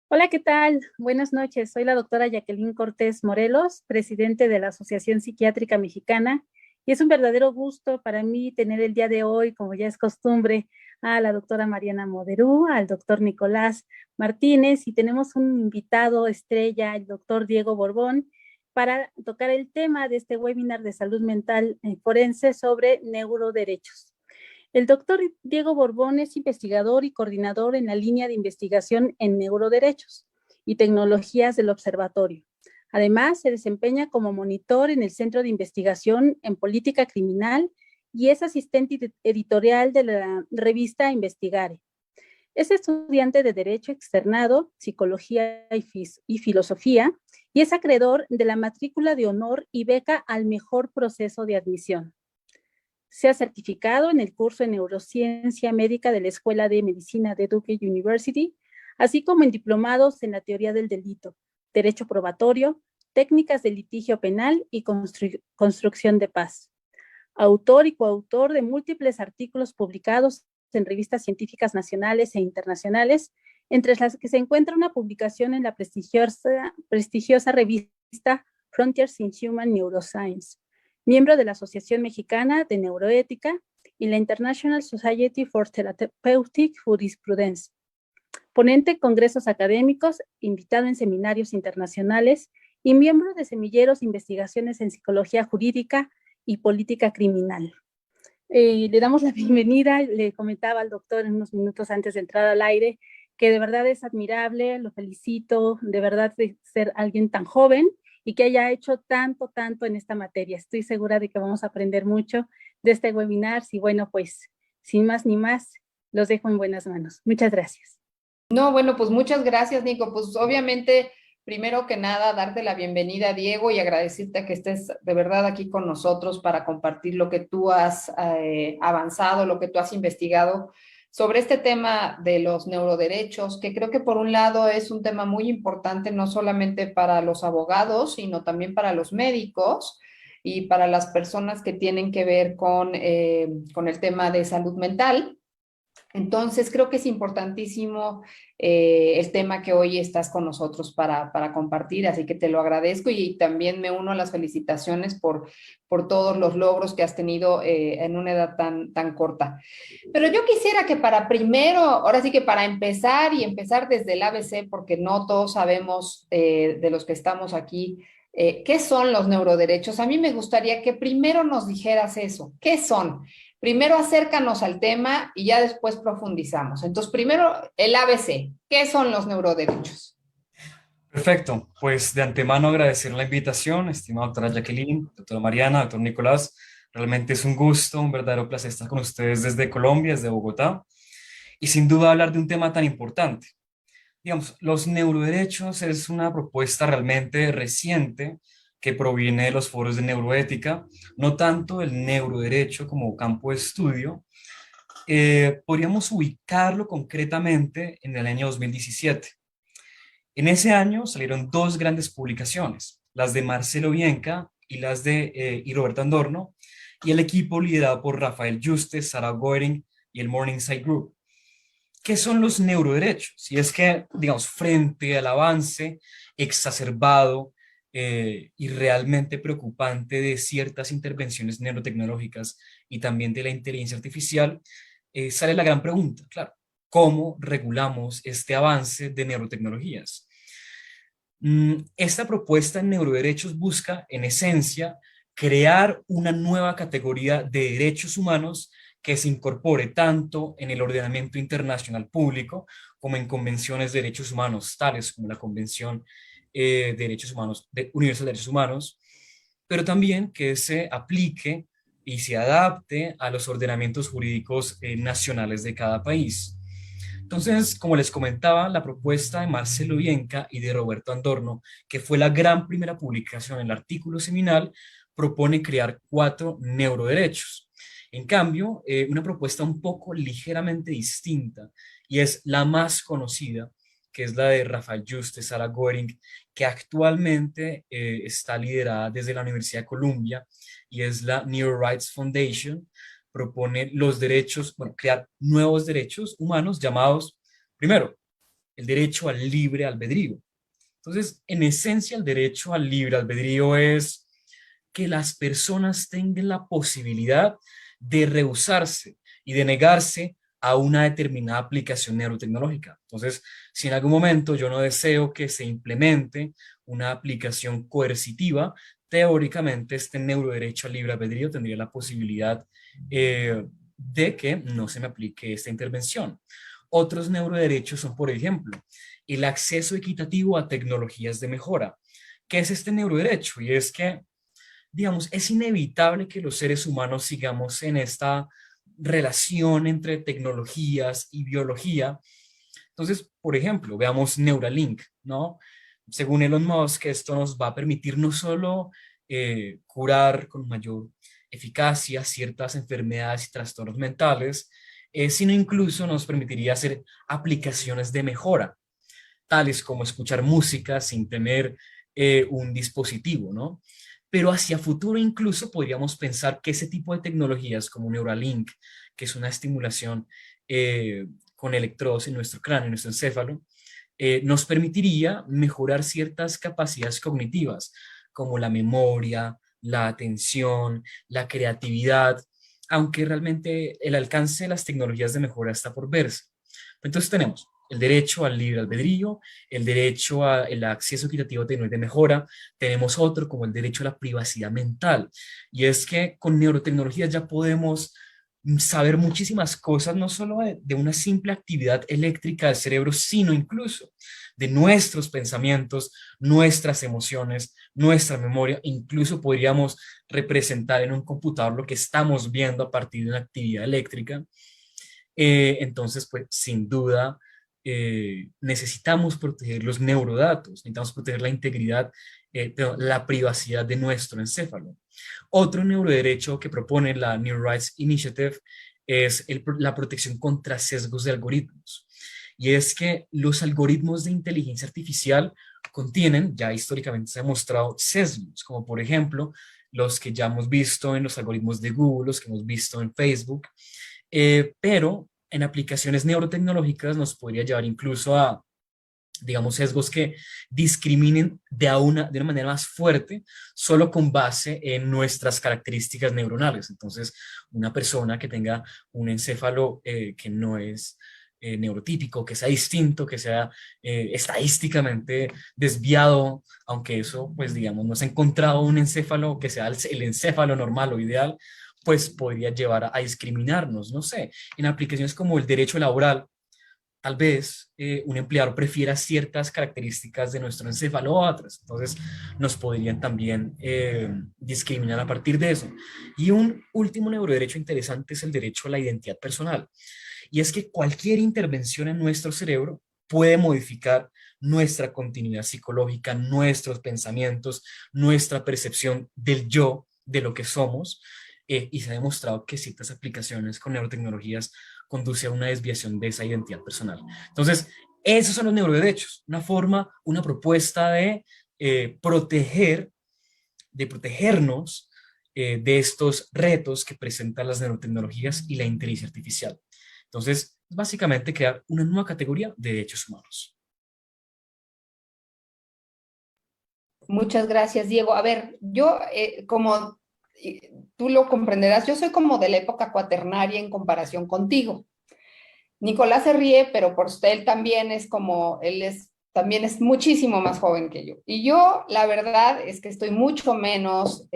Hola, ¿qué tal? Buenas noches. Soy la doctora Jacqueline Cortés Morelos, presidente de la Asociación Psiquiátrica Mexicana, y es un verdadero gusto para mí tener el día de hoy, como ya es costumbre, a la doctora Mariana Moderú, al doctor Nicolás Martínez, y tenemos un invitado estrella, el doctor Diego Borbón, para tocar el tema de este webinar de salud mental forense sobre neuroderechos. El doctor Diego Borbón es investigador y coordinador en la línea de investigación en neuroderechos y tecnologías del observatorio. Además, se desempeña como monitor en el Centro de Investigación en Política Criminal y es asistente editorial de la revista Investigare. Es estudiante de Derecho Externado, Psicología y Filosofía y es acreedor de la matrícula de honor y beca al mejor proceso de admisión. Se ha certificado en el curso de Neurociencia Médica de la Escuela de Medicina de Duke University, así como en diplomados en la teoría del delito, derecho probatorio, técnicas de litigio penal y construcción de paz. Autor y coautor de múltiples artículos publicados en revistas científicas nacionales e internacionales, entre las que se encuentra una publicación en la prestigiosa revista Frontiers in Human Neuroscience, miembro de la Asociación Mexicana de Neuroética y la International Society for Therapeutic Jurisprudence, ponente en congresos académicos, invitado en seminarios internacionales y miembro de semilleros de investigaciones en psicología jurídica y política criminal. Le damos la bienvenida, le comentaba al doctor en unos minutos antes de entrar al aire, que de verdad es admirable, lo felicito, de verdad de ser alguien tan joven y que haya hecho tanto, tanto en esta materia. Estoy segura de que vamos a aprender mucho de este webinar y bueno, pues sin más ni más, los dejo en buenas manos. Muchas gracias. No, bueno, pues muchas gracias, Nico. Pues obviamente, primero que nada, darte la bienvenida, Diego, y agradecerte que estés de verdad aquí con nosotros para compartir lo que tú has avanzado, lo que tú has investigado sobre este tema de los neuroderechos, que creo que por un lado es un tema muy importante, no solamente para los abogados, sino también para los médicos y para las personas que tienen que ver con el tema de salud mental. Entonces, creo que es importantísimo el tema que hoy estás con nosotros para compartir, así que te lo agradezco y también me uno a las felicitaciones por todos los logros que has tenido en una edad tan corta. Pero yo quisiera que para primero, ahora sí que para empezar y empezar desde el ABC, porque no todos sabemos de los que estamos aquí, ¿qué son los neuroderechos? A mí me gustaría que primero nos dijeras eso, ¿qué son? Primero acércanos al tema y ya después profundizamos. Entonces, primero el ABC. ¿Qué son los neuroderechos? Perfecto, pues de antemano agradecer la invitación, estimada doctora Jacqueline, doctora Mariana, doctor Nicolás. Realmente es un gusto, un verdadero placer estar con ustedes desde Colombia, desde Bogotá, y sin duda hablar de un tema tan importante. Digamos, los neuroderechos es una propuesta realmente reciente que proviene de los foros de neuroética, no tanto el neuroderecho como campo de estudio. Podríamos ubicarlo concretamente en el año 2017. En ese año salieron dos grandes publicaciones, las de Marcelo Bianca y las de y Roberto Andorno, y el equipo liderado por Rafael Yuste, Sarah Goering y el Morningside Group. ¿Qué son los neuroderechos? Y es que, digamos, frente al avance exacerbado y realmente preocupante de ciertas intervenciones neurotecnológicas y también de la inteligencia artificial, sale la gran pregunta, claro, ¿cómo regulamos este avance de neurotecnologías? Esta propuesta en neuroderechos busca, en esencia, crear una nueva categoría de derechos humanos que se incorpore tanto en el ordenamiento internacional público como en convenciones de derechos humanos, tales como la Convención de Derechos Humanos, Universal de Derechos Humanos, pero también que se aplique y se adapte a los ordenamientos jurídicos nacionales de cada país. Entonces, como les comentaba, la propuesta de Marcelo Bienca y de Roberto Andorno, que fue la gran primera publicación en el artículo seminal, propone crear 4 neuroderechos. En cambio, una propuesta un poco ligeramente distinta, y es la más conocida, que es la de Rafael Juste, Sarah Goering, que actualmente está liderada desde la Universidad de Columbia, y es la Neuro Rights Foundation. Propone los derechos, bueno, crear nuevos derechos humanos llamados, primero, el derecho al libre albedrío. Entonces, en esencia, el derecho al libre albedrío es que las personas tengan la posibilidad de rehusarse y de negarse a una determinada aplicación neurotecnológica. Entonces, si en algún momento yo no deseo que se implemente una aplicación coercitiva, teóricamente este neuroderecho al libre albedrío tendría la posibilidad de que no se me aplique esta intervención. Otros neuroderechos son, por ejemplo, el acceso equitativo a tecnologías de mejora. ¿Qué es este neuroderecho? Y es que, digamos, es inevitable que los seres humanos sigamos en esta relación entre tecnologías y biología. Entonces, por ejemplo, veamos Neuralink, ¿no? Según Elon Musk, esto nos va a permitir no solo curar con mayor eficacia ciertas enfermedades y trastornos mentales, sino incluso nos permitiría hacer aplicaciones de mejora, tales como escuchar música sin tener un dispositivo, ¿no? Pero hacia futuro incluso podríamos pensar que ese tipo de tecnologías como Neuralink, que es una estimulación con electrodos en nuestro cráneo, en nuestro encéfalo, nos permitiría mejorar ciertas capacidades cognitivas, como la memoria, la atención, la creatividad, aunque realmente el alcance de las tecnologías de mejora está por verse. Entonces tenemos el derecho al libre albedrío, el derecho al acceso equitativo a tecnologías de mejora, tenemos otro como el derecho a la privacidad mental, y es que con neurotecnologías ya podemos saber muchísimas cosas, no solo de una simple actividad eléctrica del cerebro, sino incluso de nuestros pensamientos, nuestras emociones, nuestra memoria. Incluso podríamos representar en un computador lo que estamos viendo a partir de una actividad eléctrica. Entonces, pues sin duda, necesitamos proteger los neurodatos, necesitamos proteger la integridad, la privacidad de nuestro encéfalo. Otro neuroderecho que propone la New Rights Initiative es la protección contra sesgos de algoritmos. Y es que los algoritmos de inteligencia artificial contienen, ya históricamente se ha demostrado, sesgos, como por ejemplo los que ya hemos visto en los algoritmos de Google, los que hemos visto en Facebook, pero en aplicaciones neurotecnológicas nos podría llevar incluso a, digamos, sesgos que discriminen de una manera más fuerte, solo con base en nuestras características neuronales. Entonces, una persona que tenga un encéfalo que no es neurotípico, que sea distinto, que sea estadísticamente desviado, aunque eso, pues digamos, no se ha encontrado un encéfalo que sea el encéfalo normal o ideal, pues podría llevar a discriminarnos, no sé, en aplicaciones como el derecho laboral. Tal vez un empleador prefiera ciertas características de nuestro encéfalo o otras, entonces nos podrían también discriminar a partir de eso. Y un último neuroderecho interesante es el derecho a la identidad personal, y es que cualquier intervención en nuestro cerebro puede modificar nuestra continuidad psicológica, nuestros pensamientos, nuestra percepción del yo, de lo que somos, y se ha demostrado que ciertas aplicaciones con neurotecnologías conduce a una desviación de esa identidad personal. Entonces, esos son los neuroderechos, una forma, una propuesta de proteger, de protegernos de estos retos que presentan las neurotecnologías y la inteligencia artificial. Entonces, básicamente crear una nueva categoría de derechos humanos. Muchas gracias, Diego. A ver, yo, como tú lo comprenderás, yo soy como de la época cuaternaria en comparación contigo. Nicolás se ríe, pero por él también es como, también es muchísimo más joven que yo. Y yo, la verdad, es que estoy mucho menos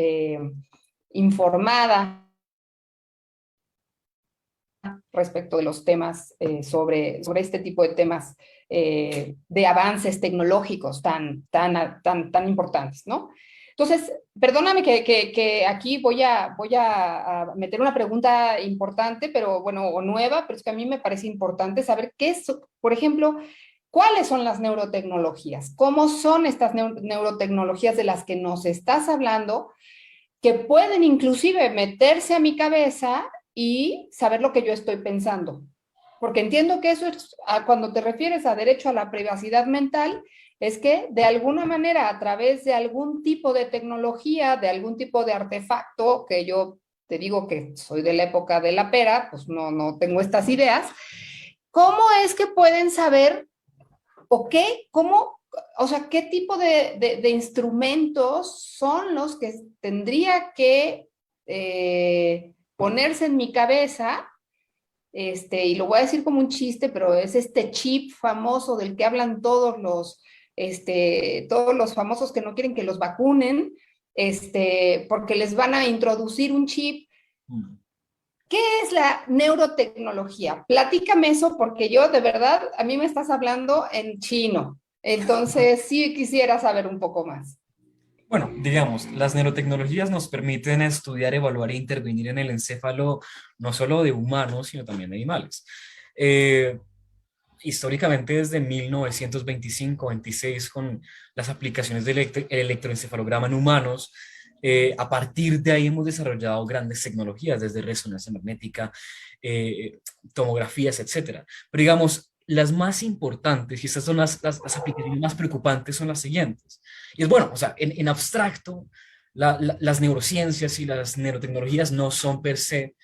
informada respecto de los temas, sobre este tipo de temas de avances tecnológicos tan importantes, ¿no? Entonces, perdóname que aquí voy a meter una pregunta importante, pero bueno, o nueva, pero es que a mí me parece importante saber qué es, por ejemplo, cuáles son las neurotecnologías, cómo son estas neurotecnologías de las que nos estás hablando, que pueden inclusive meterse a mi cabeza y saber lo que yo estoy pensando. Porque entiendo que eso es, cuando te refieres a derecho a la privacidad mental, es que de alguna manera a través de algún tipo de tecnología, de algún tipo de artefacto, que yo te digo que soy de la época de la pera, pues no tengo estas ideas, ¿cómo es que pueden saber ¿O qué? ¿Cómo? O sea, ¿qué tipo de instrumentos son los que tendría que ponerse en mi cabeza? Y lo voy a decir como un chiste, pero es este chip famoso del que hablan todos los famosos que no quieren que los vacunen, porque les van a introducir un chip. ¿Qué es la neurotecnología? Platícame eso porque yo de verdad, a mí me estás hablando en chino. Entonces sí quisiera saber un poco más. Bueno, digamos, las neurotecnologías nos permiten estudiar, evaluar e intervenir en el encéfalo no solo de humanos, sino también de animales. Eh, Históricamente desde 1925-26 con las aplicaciones del electroencefalograma en humanos, a partir de ahí hemos desarrollado grandes tecnologías, desde resonancia magnética, tomografías, etcétera. Pero digamos, las más importantes, y estas son las aplicaciones más preocupantes, son las siguientes. Y es bueno, o sea, en abstracto, las neurociencias y las neurotecnologías no son per se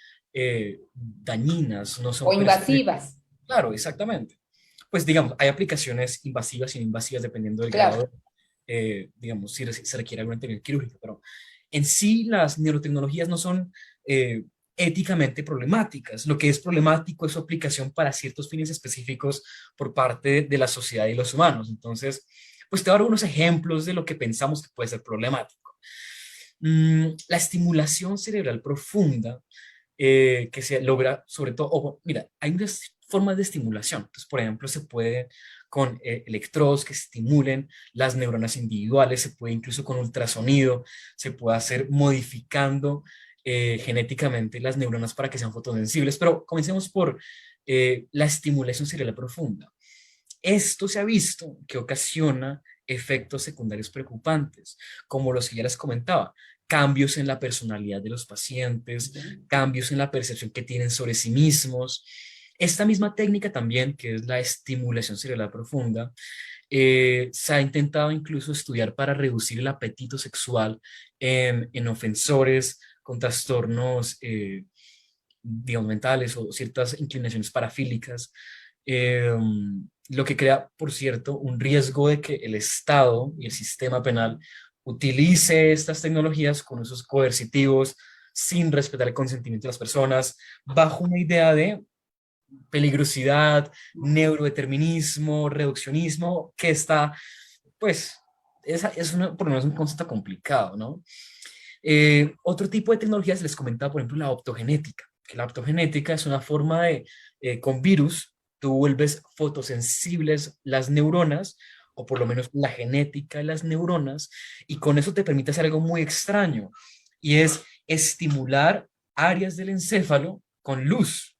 dañinas, no O son per se... invasivas, Claro, exactamente. Pues digamos, hay aplicaciones invasivas y no invasivas dependiendo del grado, claro. digamos, si se requiere alguna intervención quirúrgica, pero en sí las neurotecnologías no son eh, éticamente problemáticas. Lo que es problemático es su aplicación para ciertos fines específicos por parte de la sociedad y los humanos. Entonces, pues te voy a dar unos ejemplos de lo que pensamos que puede ser problemático. La estimulación cerebral profunda que se logra sobre todo, ojo, mira, hay unas formas de estimulación. Entonces, por ejemplo, se puede con electrodos que estimulen las neuronas individuales, se puede incluso con ultrasonido, se puede hacer modificando genéticamente las neuronas para que sean fotosensibles, pero comencemos por la estimulación cerebral profunda. Esto se ha visto que ocasiona efectos secundarios preocupantes, como los que ya les comentaba, cambios en la personalidad de los pacientes, cambios en la percepción que tienen sobre sí mismos. Esta misma técnica también, que es la estimulación cerebral profunda, se ha intentado incluso estudiar para reducir el apetito sexual en ofensores con trastornos, digamos, mentales o ciertas inclinaciones parafílicas, eh, lo que crea, por cierto, un riesgo de que el Estado y el sistema penal utilice estas tecnologías con usos coercitivos sin respetar el consentimiento de las personas, bajo una idea de peligrosidad, neurodeterminismo, reduccionismo, que está, pues, por lo menos un concepto complicado, ¿no? Otro tipo de tecnologías, les comentaba, por ejemplo, la optogenética, que la optogenética es una forma de, con virus, tú vuelves fotosensibles las neuronas, o por lo menos la genética de las neuronas, y con eso te permite hacer algo muy extraño, y es estimular áreas del encéfalo con luz.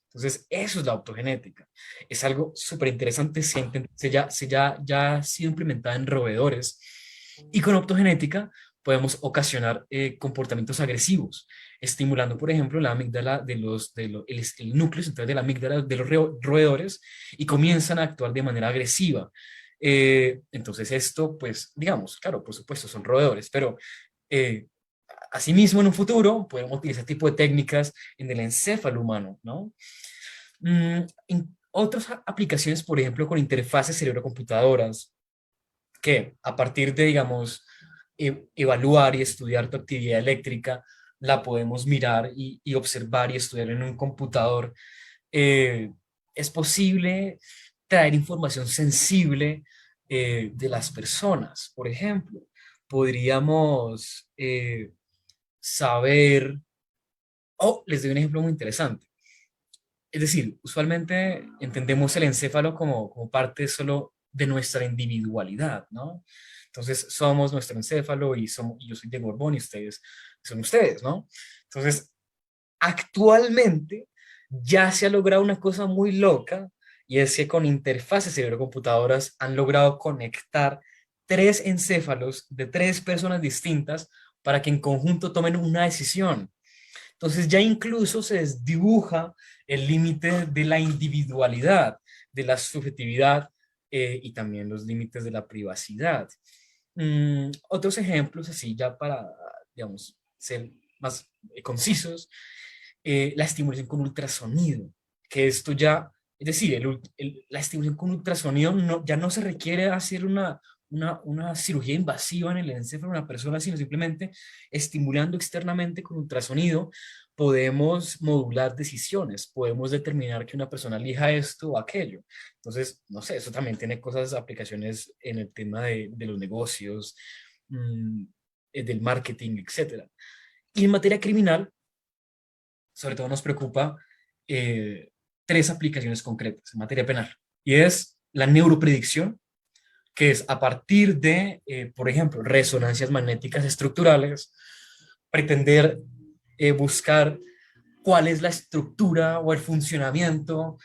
Entonces, eso es la optogenética. Es algo súper interesante, ya ha sido implementada en roedores. Y con optogenética podemos ocasionar comportamientos agresivos, estimulando, por ejemplo, la amígdala el núcleo central de la amígdala de los roedores y comienzan a actuar de manera agresiva. Entonces, esto, pues, digamos, claro, por supuesto, son roedores, pero eh, asimismo, en un futuro podemos utilizar este tipo de técnicas en el encéfalo humano, ¿no? En otras aplicaciones, por ejemplo, con interfaces cerebro-computadoras, que a partir de, digamos, evaluar y estudiar tu actividad eléctrica, la podemos mirar y observar y estudiar en un computador. Eh, es posible traer información sensible de las personas. Por ejemplo, podríamos saber, les doy un ejemplo muy interesante. Es decir, usualmente entendemos el encéfalo como parte solo de nuestra individualidad, ¿no? Entonces, somos nuestro encéfalo y yo soy de Borbón y ustedes son ustedes, ¿no? Entonces, actualmente ya se ha logrado una cosa muy loca y es que con interfaces cerebro-computadoras han logrado conectar tres encéfalos de tres personas distintas para que en conjunto tomen una decisión. Entonces ya incluso se desdibuja el límite de la individualidad, de la subjetividad y también los límites de la privacidad. Otros ejemplos, así ya para, digamos, ser más concisos, la estimulación con ultrasonido, que esto ya Es decir, la estimulación con ultrasonido ya no se requiere hacer una cirugía invasiva en el encéfalo de una persona, sino simplemente estimulando externamente con ultrasonido podemos modular decisiones, podemos determinar que una persona elija esto o aquello. Entonces, no sé, eso también tiene cosas, aplicaciones en el tema de los negocios, mm, del marketing, etcétera. Y en materia criminal, sobre todo nos preocupa tres aplicaciones concretas en materia penal. Y es la neuropredicción, que es a partir de, por ejemplo, resonancias magnéticas estructurales, pretender buscar cuál es la estructura o el funcionamiento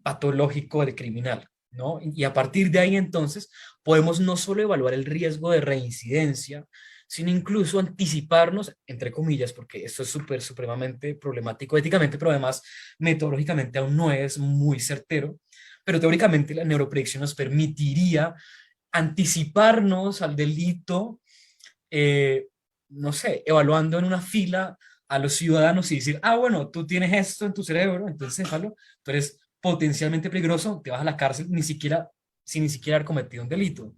patológico del criminal, ¿no? Y a partir de ahí entonces podemos no solo evaluar el riesgo de reincidencia, sino incluso anticiparnos, entre comillas, porque esto es supremamente problemático éticamente, pero además metodológicamente aún no es muy certero, pero teóricamente la neuropredicción nos permitiría anticiparnos al delito, no sé, evaluando en una fila a los ciudadanos y decir, ah, bueno, tú tienes esto en tu cerebro, entonces, encéfalo, tú eres potencialmente peligroso, te vas a la cárcel sin ni siquiera haber cometido un delito.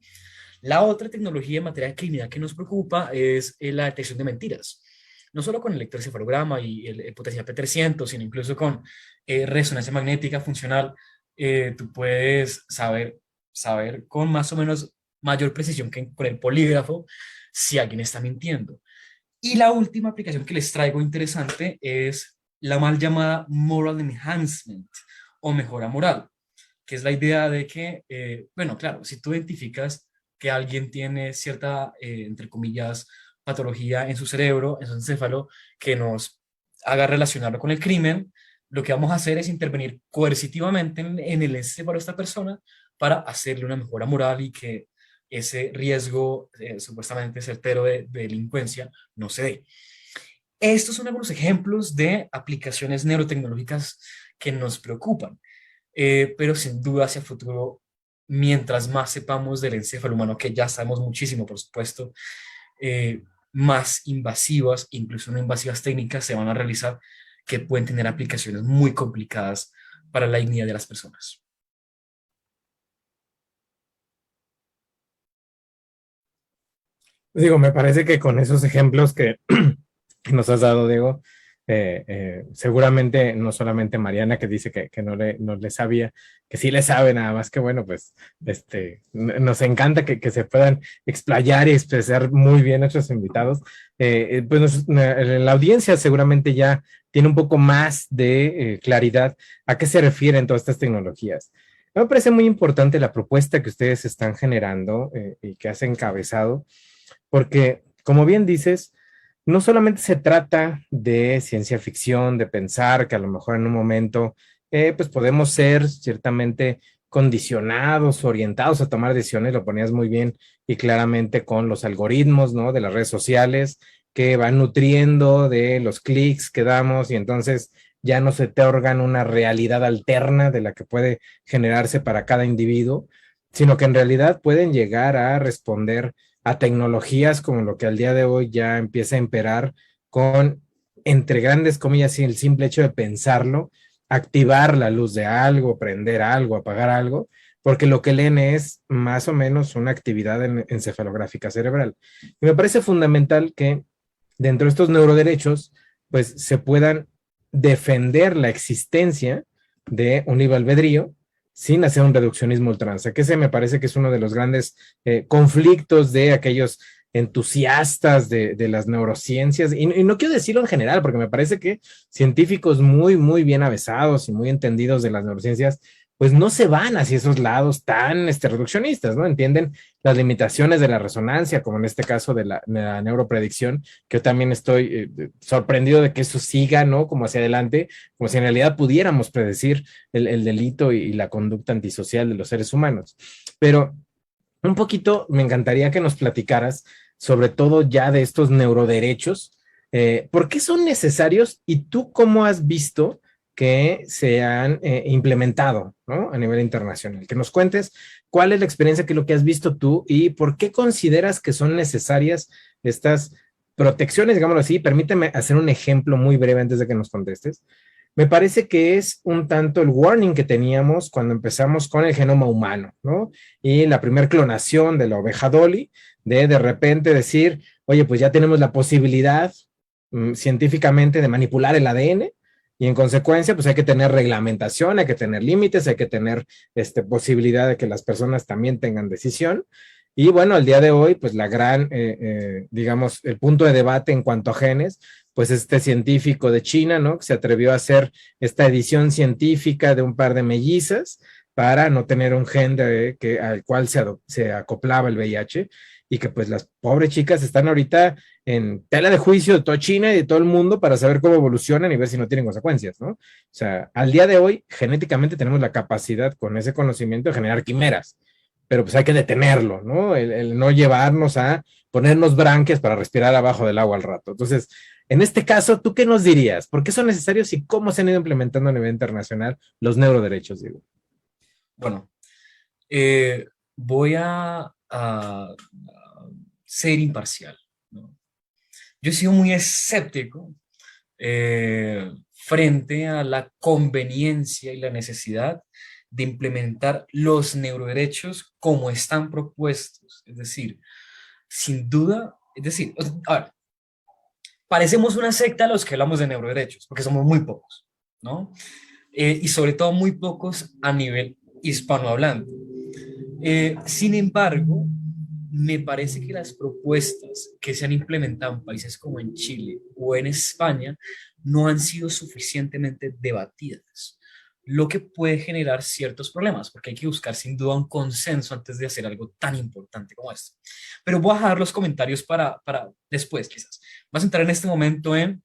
La otra tecnología en materia de criminal que nos preocupa es la detección de mentiras. No solo con el electroencefalograma y el potencial P300, sino incluso con resonancia magnética funcional, tú puedes saber con más o menos mayor precisión que con el polígrafo si alguien está mintiendo. Y la última aplicación que les traigo interesante es la mal llamada moral enhancement o mejora moral, que es la idea de que, bueno, claro, si tú identificas que alguien tiene cierta, entre comillas, patología en su cerebro, en su encéfalo, que nos haga relacionarlo con el crimen, lo que vamos a hacer es intervenir coercitivamente en el encéfalo de esta persona para hacerle una mejora moral y que ese riesgo supuestamente certero de delincuencia no se dé. Estos son algunos ejemplos de aplicaciones neurotecnológicas que nos preocupan, pero sin duda hacia el futuro, mientras más sepamos del encéfalo humano, que ya sabemos muchísimo, por supuesto, más invasivas, incluso no invasivas técnicas, se van a realizar que pueden tener aplicaciones muy complicadas para la dignidad de las personas. Digo, me parece que con esos ejemplos que nos has dado, Diego, seguramente no solamente Mariana, que dice que no le sabía, que sí le sabe, nada más que bueno, pues nos encanta que se puedan explayar y expresar muy bien nuestros invitados. Pues la audiencia seguramente ya tiene un poco más de claridad a qué se refieren todas estas tecnologías. Me parece muy importante la propuesta que ustedes están generando y que has encabezado, porque, como bien dices, no solamente se trata de ciencia ficción, de pensar que a lo mejor en un momento pues podemos ser ciertamente condicionados, orientados a tomar decisiones, lo ponías muy bien y claramente con los algoritmos, ¿no?, de las redes sociales que van nutriendo de los clics que damos y entonces ya no se te otorgan una realidad alterna de la que puede generarse para cada individuo, sino que en realidad pueden llegar a responder a tecnologías como lo que al día de hoy ya empieza a imperar con, entre grandes comillas, el simple hecho de pensarlo, activar la luz de algo, prender algo, apagar algo, porque lo que leen es más o menos una actividad encefalográfica cerebral. Y me parece fundamental que dentro de estos neuroderechos, pues se puedan defender la existencia de un libre albedrío sin hacer un reduccionismo ultranza, que ese me parece que es uno de los grandes conflictos de aquellos entusiastas de las neurociencias, y no quiero decirlo en general, porque me parece que científicos muy, muy bien avesados y muy entendidos de las neurociencias, pues no se van hacia esos lados tan reduccionistas, ¿no? Entienden las limitaciones de la resonancia, como en este caso de la neuropredicción, que yo también estoy sorprendido de que eso siga, ¿no?, como hacia adelante, como si en realidad pudiéramos predecir el delito y la conducta antisocial de los seres humanos. Pero un poquito me encantaría que nos platicaras sobre todo ya de estos neuroderechos, ¿por qué son necesarios y tú cómo has visto que se han implementado, ¿no?, a nivel internacional? Que nos cuentes cuál es la experiencia, que lo que has visto tú y por qué consideras que son necesarias estas protecciones, digámoslo así. Permíteme hacer un ejemplo muy breve antes de que nos contestes. me parece que es un tanto el warning que teníamos cuando empezamos con el genoma humano, ¿no? Y la primer clonación de la oveja Dolly, de repente decir, oye, pues ya tenemos la posibilidad científicamente de manipular el ADN, y en consecuencia, pues hay que tener reglamentación, hay que tener límites, hay que tener posibilidad de que las personas también tengan decisión. Y bueno, al día de hoy, pues la gran, digamos, el punto de debate en cuanto a genes, pues este científico de China, ¿no? Que se atrevió a hacer esta edición científica de un par de mellizas para no tener un gen al cual se acoplaba el VIH, y que pues las pobres chicas están ahorita en tela de juicio de toda China y de todo el mundo para saber cómo evolucionan y ver si no tienen consecuencias, ¿no? O sea, al día de hoy, genéticamente tenemos la capacidad con ese conocimiento de generar quimeras, pero pues hay que detenerlo, ¿no? El no llevarnos a ponernos branquias para respirar abajo del agua al rato. Entonces, en este caso, ¿tú qué nos dirías? ¿Por qué son necesarios y cómo se han ido implementando a nivel internacional los neuroderechos, Diego? Bueno, voy a ser imparcial, ¿no? Yo he sido muy escéptico frente a la conveniencia y la necesidad de implementar los neuroderechos como están propuestos. Es decir, sin duda, es decir, a ver, parecemos una secta los que hablamos de neuroderechos, porque somos muy pocos, ¿no? Y sobre todo muy pocos a nivel hispanohablante. Sin embargo, me parece que las propuestas que se han implementado en países como en Chile o en España no han sido suficientemente debatidas, lo que puede generar ciertos problemas, porque hay que buscar sin duda un consenso antes de hacer algo tan importante como esto. Pero voy a dejar los comentarios para después, quizás. Vas a entrar en este momento en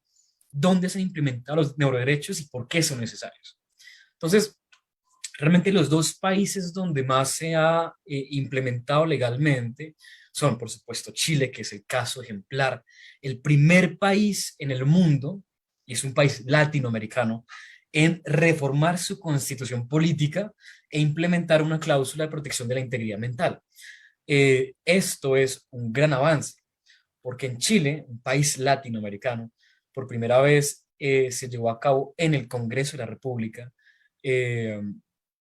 dónde se han implementado los neuroderechos y por qué son necesarios. Entonces, realmente los dos países donde más se ha implementado legalmente son, por supuesto, Chile, que es el caso ejemplar, el primer país en el mundo, y es un país latinoamericano, en reformar su constitución política e implementar una cláusula de protección de la integridad mental. Esto es un gran avance, porque en Chile, un país latinoamericano, por primera vez se llevó a cabo en el Congreso de la República eh,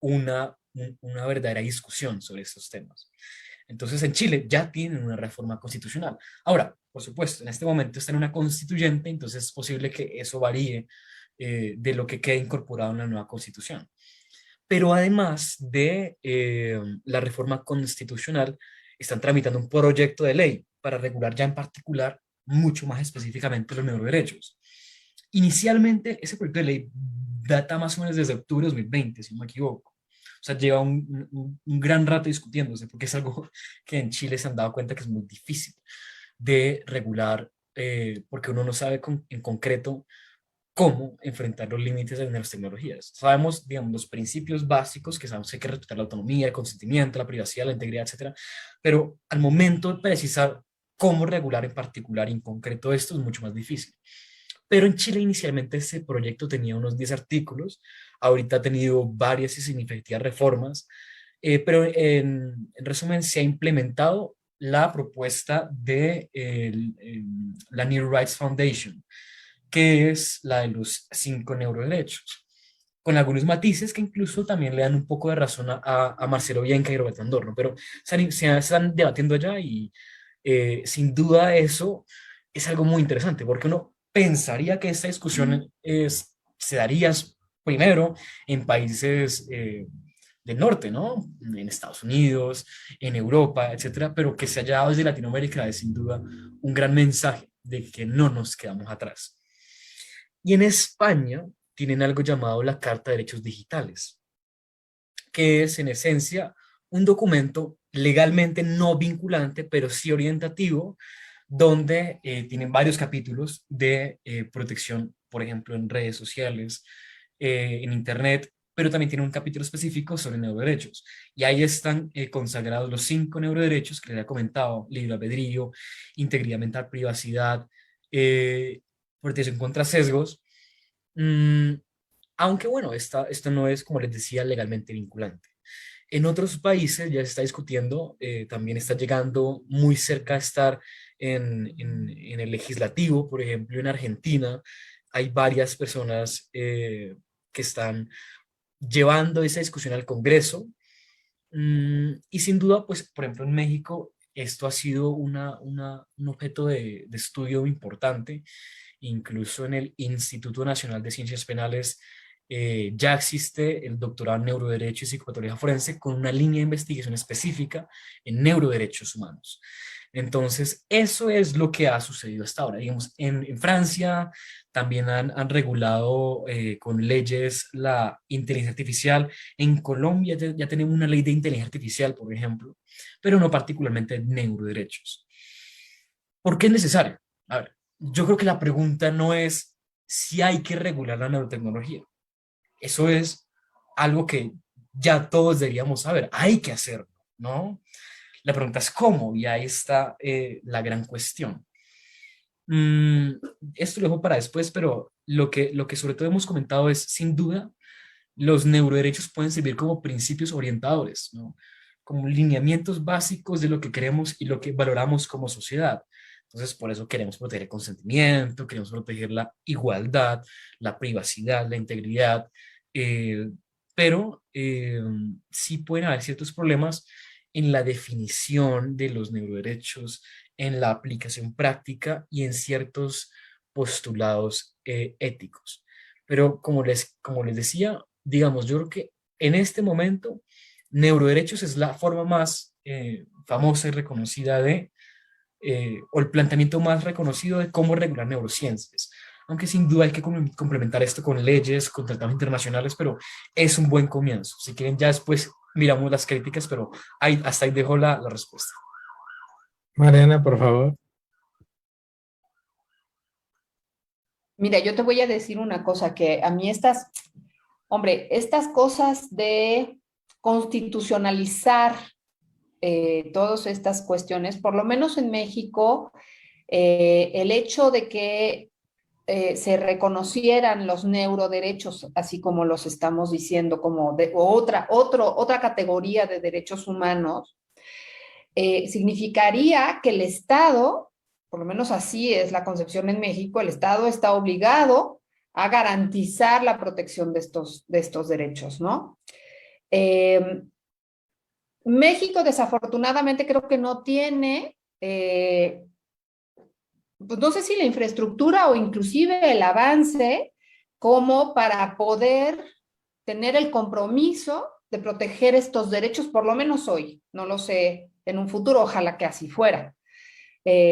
una verdadera discusión sobre estos temas. Entonces, en Chile ya tienen una reforma constitucional. Ahora, por supuesto, en este momento está en una constituyente, entonces es posible que eso varíe de lo que quede incorporado en la nueva constitución. Pero además de la reforma constitucional, están tramitando un proyecto de ley para regular ya en particular, mucho más específicamente, los neuroderechos. Inicialmente, ese proyecto de ley data más o menos desde octubre de 2020, si no me equivoco. O sea, lleva un gran rato discutiéndose, porque es algo que en Chile se han dado cuenta que es muy difícil de regular, porque uno no sabe en concreto cómo enfrentar los límites de las tecnologías. Sabemos, digamos, los principios básicos, que sabemos que hay que respetar la autonomía, el consentimiento, la privacidad, la integridad, etcétera, pero al momento de precisar cómo regular en particular y en concreto esto es mucho más difícil. Pero en Chile inicialmente ese proyecto tenía unos 10 artículos, ahorita ha tenido varias y significativas reformas, pero en resumen se ha implementado la propuesta de la New Rights Foundation, que es la de los 5 neuroderechos, con algunos matices que incluso también le dan un poco de razón a Marcelo Bianca y Roberto Andorno, pero se están debatiendo allá y sin duda eso es algo muy interesante, porque uno pensaría que esta discusión se daría primero en países del norte, ¿no? En Estados Unidos, en Europa, etcétera, pero que se haya dado desde Latinoamérica es sin duda un gran mensaje de que no nos quedamos atrás. Y en España tienen algo llamado la Carta de Derechos Digitales, que es en esencia un documento legalmente no vinculante, pero sí orientativo, donde tienen varios capítulos de protección, por ejemplo, en redes sociales, en Internet, pero también tiene un capítulo específico sobre neuroderechos. Y ahí están consagrados los 5 neuroderechos que les he comentado: libre albedrío, integridad mental, privacidad, protección contra sesgos. Aunque bueno, esto no es, como les decía, legalmente vinculante. En otros países ya se está discutiendo, también está llegando muy cerca a estar en el legislativo, por ejemplo, en Argentina hay varias personas que están llevando esa discusión al Congreso. Y sin duda, pues, por ejemplo, en México, esto ha sido un objeto de estudio importante. Incluso en el Instituto Nacional de Ciencias Penales ya existe el doctorado en Neuroderecho y Psicopatología Forense con una línea de investigación específica en neuroderechos humanos. Entonces, eso es lo que ha sucedido hasta ahora. Digamos, en Francia también han regulado con leyes la inteligencia artificial. En Colombia ya tenemos una ley de inteligencia artificial, por ejemplo, pero no particularmente de neuroderechos. ¿Por qué es necesario? A ver, yo creo que la pregunta no es si hay que regular la neurotecnología. Eso es algo que ya todos deberíamos saber. Hay que hacerlo, ¿no? La pregunta es cómo, y ahí está la gran cuestión. Mm, Esto lo dejo para después, pero lo que sobre todo hemos comentado es, sin duda, los neuroderechos pueden servir como principios orientadores, ¿no? Como lineamientos básicos de lo que queremos y lo que valoramos como sociedad. Entonces, por eso queremos proteger el consentimiento, queremos proteger la igualdad, la privacidad, la integridad, eh, pero sí pueden haber ciertos problemas en la definición de los neuroderechos, en la aplicación práctica y en ciertos postulados éticos. Pero como les decía, digamos, yo creo que en este momento neuroderechos es la forma más famosa y reconocida o el planteamiento más reconocido de cómo regular neurociencias. Aunque sin duda hay que complementar esto con leyes, con tratados internacionales, pero es un buen comienzo. Si quieren, ya después miramos las críticas, pero hasta ahí dejo la respuesta. Mariana, por favor. Mira, yo te voy a decir una cosa, que a mí estas cosas de constitucionalizar todas estas cuestiones, por lo menos en México, el hecho de que se reconocieran los neuroderechos, así como los estamos diciendo, como otra categoría de derechos humanos, significaría que el Estado, por lo menos así es la concepción en México, el Estado está obligado a garantizar la protección de estos derechos, ¿no? México desafortunadamente creo que no tiene, pues no sé si la infraestructura o inclusive el avance como para poder tener el compromiso de proteger estos derechos, por lo menos hoy, no lo sé, en un futuro, ojalá que así fuera.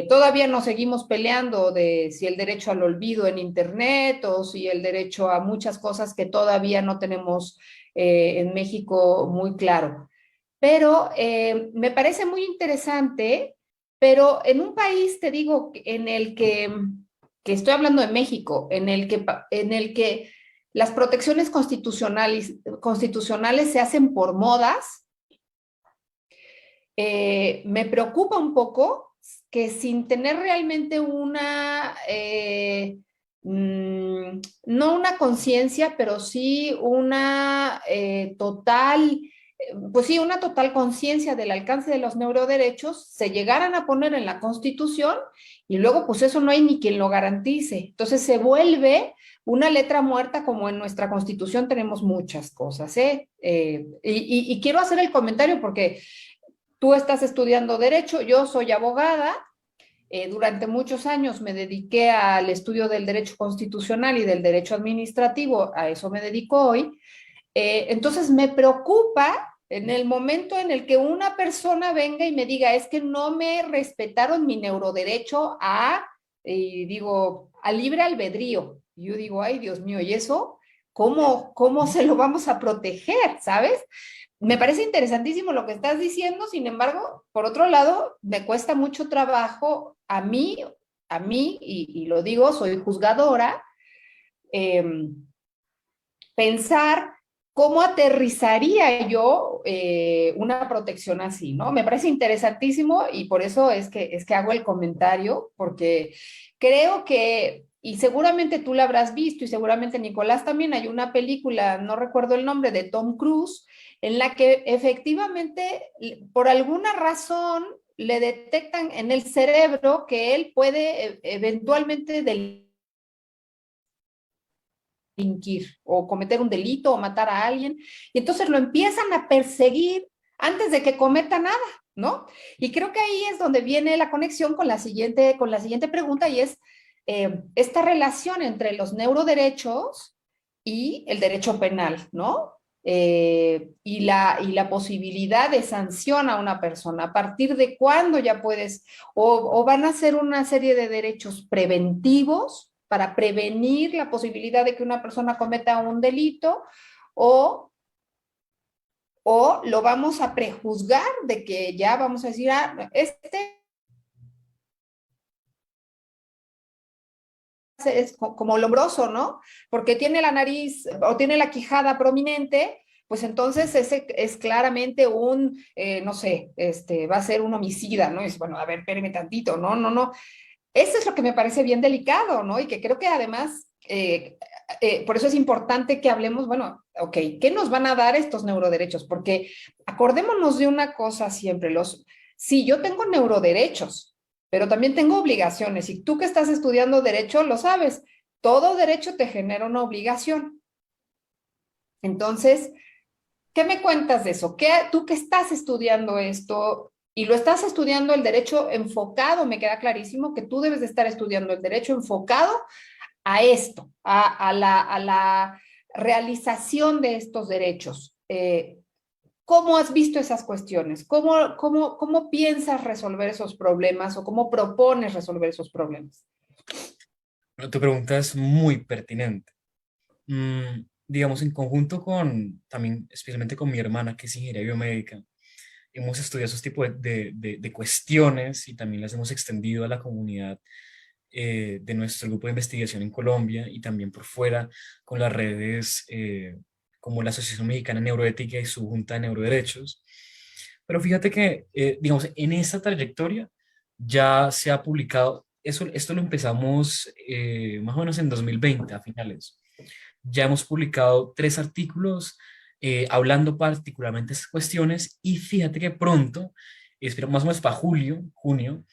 Todavía nos seguimos peleando de si el derecho al olvido en Internet o si el derecho a muchas cosas que todavía no tenemos en México muy claro. Pero me parece muy interesante, pero en un país, te digo, en el que estoy hablando de México, en el que las protecciones constitucionales se hacen por modas, me preocupa un poco que sin tener realmente no una conciencia, pero sí una total conciencia del alcance de los neuroderechos, se llegaran a poner en la Constitución y luego pues eso no hay ni quien lo garantice. Entonces se vuelve una letra muerta, como en nuestra Constitución tenemos muchas cosas, ¿eh? Y quiero hacer el comentario porque tú estás estudiando Derecho, yo soy abogada, durante muchos años me dediqué al estudio del derecho constitucional y del derecho administrativo, a eso me dedico hoy. Entonces me preocupa en el momento en el que una persona venga y me diga, es que no me respetaron mi neuroderecho a libre albedrío. Y yo digo, ay, Dios mío, ¿y eso? ¿Cómo se lo vamos a proteger? ¿Sabes? Me parece interesantísimo lo que estás diciendo, sin embargo, por otro lado, me cuesta mucho trabajo y lo digo, soy juzgadora, eh, pensar cómo aterrizaría yo una protección así, ¿no? Me parece interesantísimo y por eso es que hago el comentario, porque creo que, y seguramente tú la habrás visto y seguramente Nicolás también, hay una película, no recuerdo el nombre, de Tom Cruise, en la que efectivamente, por alguna razón, le detectan en el cerebro que él puede eventualmente delinquir o cometer un delito o matar a alguien, y entonces lo empiezan a perseguir antes de que cometa nada, ¿no? Y creo que ahí es donde viene la conexión con la siguiente pregunta, y es esta relación entre los neuroderechos y el derecho penal, ¿no? Y la posibilidad de sanción a una persona, a partir de cuándo ya puedes, o van a ser una serie de derechos preventivos para prevenir la posibilidad de que una persona cometa un delito, o lo vamos a prejuzgar de que ya vamos a decir, es como lombroso, ¿no? Porque tiene la nariz o tiene la quijada prominente, pues entonces ese es claramente un, no sé, va a ser un homicida, ¿no? Es, bueno, a ver, espéreme tantito, no, no, no. Eso es lo que me parece bien delicado, ¿no? Y que creo que además, por eso es importante que hablemos, bueno, ok, ¿qué nos van a dar estos neuroderechos? Porque acordémonos de una cosa siempre, sí, yo tengo neuroderechos, pero también tengo obligaciones, y tú que estás estudiando derecho lo sabes, todo derecho te genera una obligación. Entonces, ¿qué me cuentas de eso? Tú que estás estudiando esto y lo estás estudiando el derecho enfocado, me queda clarísimo que tú debes de estar estudiando el derecho enfocado a esto, a la realización de estos derechos. ¿Cómo has visto esas cuestiones? ¿Cómo piensas resolver esos problemas o cómo propones resolver esos problemas? Tu pregunta es muy pertinente. Digamos, en conjunto con, también especialmente con mi hermana, que es ingeniera biomédica, hemos estudiado esos tipos de cuestiones y también las hemos extendido a la comunidad de nuestro grupo de investigación en Colombia y también por fuera con las redes como la Asociación Mexicana de Neuroética y su Junta de Neuroderechos. Pero fíjate que, digamos, en esa trayectoria ya se ha publicado, esto lo empezamos más o menos en 2020, a finales. Ya hemos publicado 3 artículos hablando particularmente de estas cuestiones y fíjate que pronto, espero más o menos para julio, junio,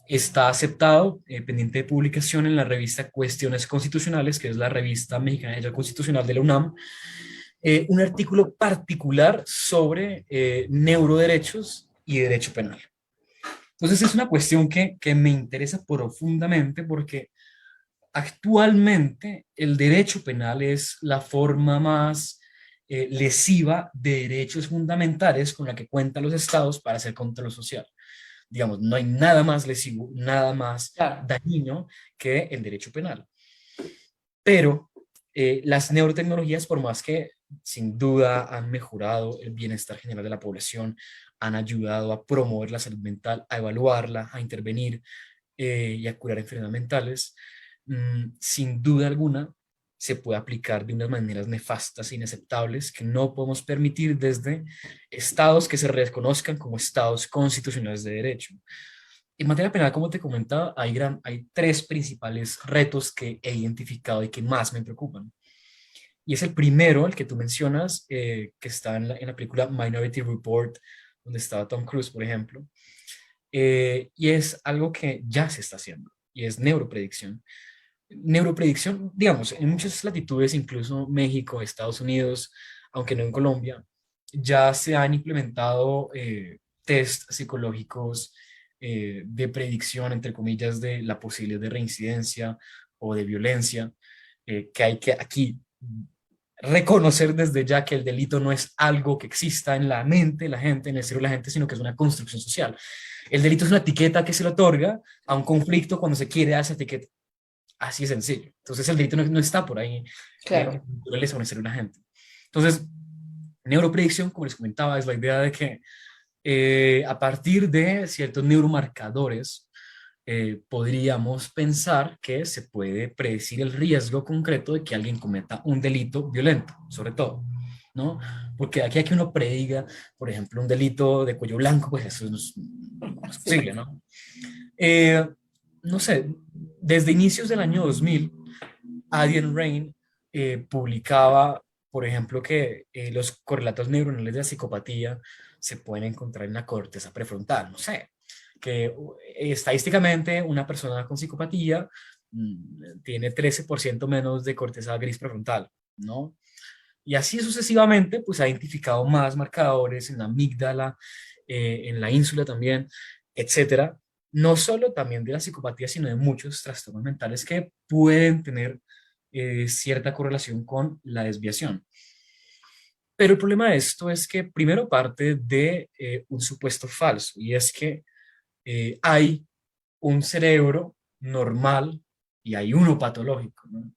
está aceptado, pendiente de publicación en la revista Cuestiones Constitucionales, que es la revista mexicana de Derecho Constitucional de la UNAM, un artículo particular sobre neuroderechos y derecho penal. Entonces es una cuestión que me interesa profundamente porque actualmente el derecho penal es la forma más lesiva de derechos fundamentales con la que cuentan los estados para hacer control social. Digamos, no hay nada más lesivo, nada más dañino que el derecho penal. Pero las neurotecnologías, por más que sin duda han mejorado el bienestar general de la población, han ayudado a promover la salud mental, a evaluarla, a intervenir y a curar enfermedades mentales, sin duda alguna se puede aplicar de unas maneras nefastas e inaceptables que no podemos permitir desde estados que se reconozcan como estados constitucionales de derecho. En materia penal, como te comentaba, hay 3 principales retos que he identificado y que más me preocupan. Y es el primero, el que tú mencionas, que está en la película Minority Report, donde estaba Tom Cruise, por ejemplo. Y es algo que ya se está haciendo, y es neuropredicción. Neuropredicción, digamos, en muchas latitudes, incluso México, Estados Unidos, aunque no en Colombia, ya se han implementado test psicológicos de predicción, entre comillas, de la posibilidad de reincidencia o de violencia, que hay que aquí reconocer desde ya que el delito no es algo que exista en la mente de la gente, en el cerebro de la gente, sino que es una construcción social. El delito es una etiqueta que se le otorga a un conflicto cuando se quiere dar esa etiqueta. Así de sencillo. Entonces el delito no está por ahí. Claro. En el cerebro de la gente. Entonces, neuropredicción, como les comentaba, es la idea de que a partir de ciertos neuromarcadores podríamos pensar que se puede predecir el riesgo concreto de que alguien cometa un delito violento, sobre todo, ¿no? Porque aquí a que uno prediga, por ejemplo, un delito de cuello blanco, pues eso no es posible, ¿no? No sé, desde inicios del año 2000, Adrian Rain publicaba, por ejemplo, que los correlatos neuronales de la psicopatía se pueden encontrar en la corteza prefrontal, no sé, que estadísticamente una persona con psicopatía tiene 13% menos de corteza gris prefrontal. ¿no? Y así sucesivamente, pues ha identificado más marcadores en la amígdala, en la ínsula también, etcétera. No solo también de la psicopatía, sino de muchos trastornos mentales que pueden tener cierta correlación con la desviación. Pero el problema de esto es que primero parte de un supuesto falso, y es que hay un cerebro normal y hay uno patológico, ¿no?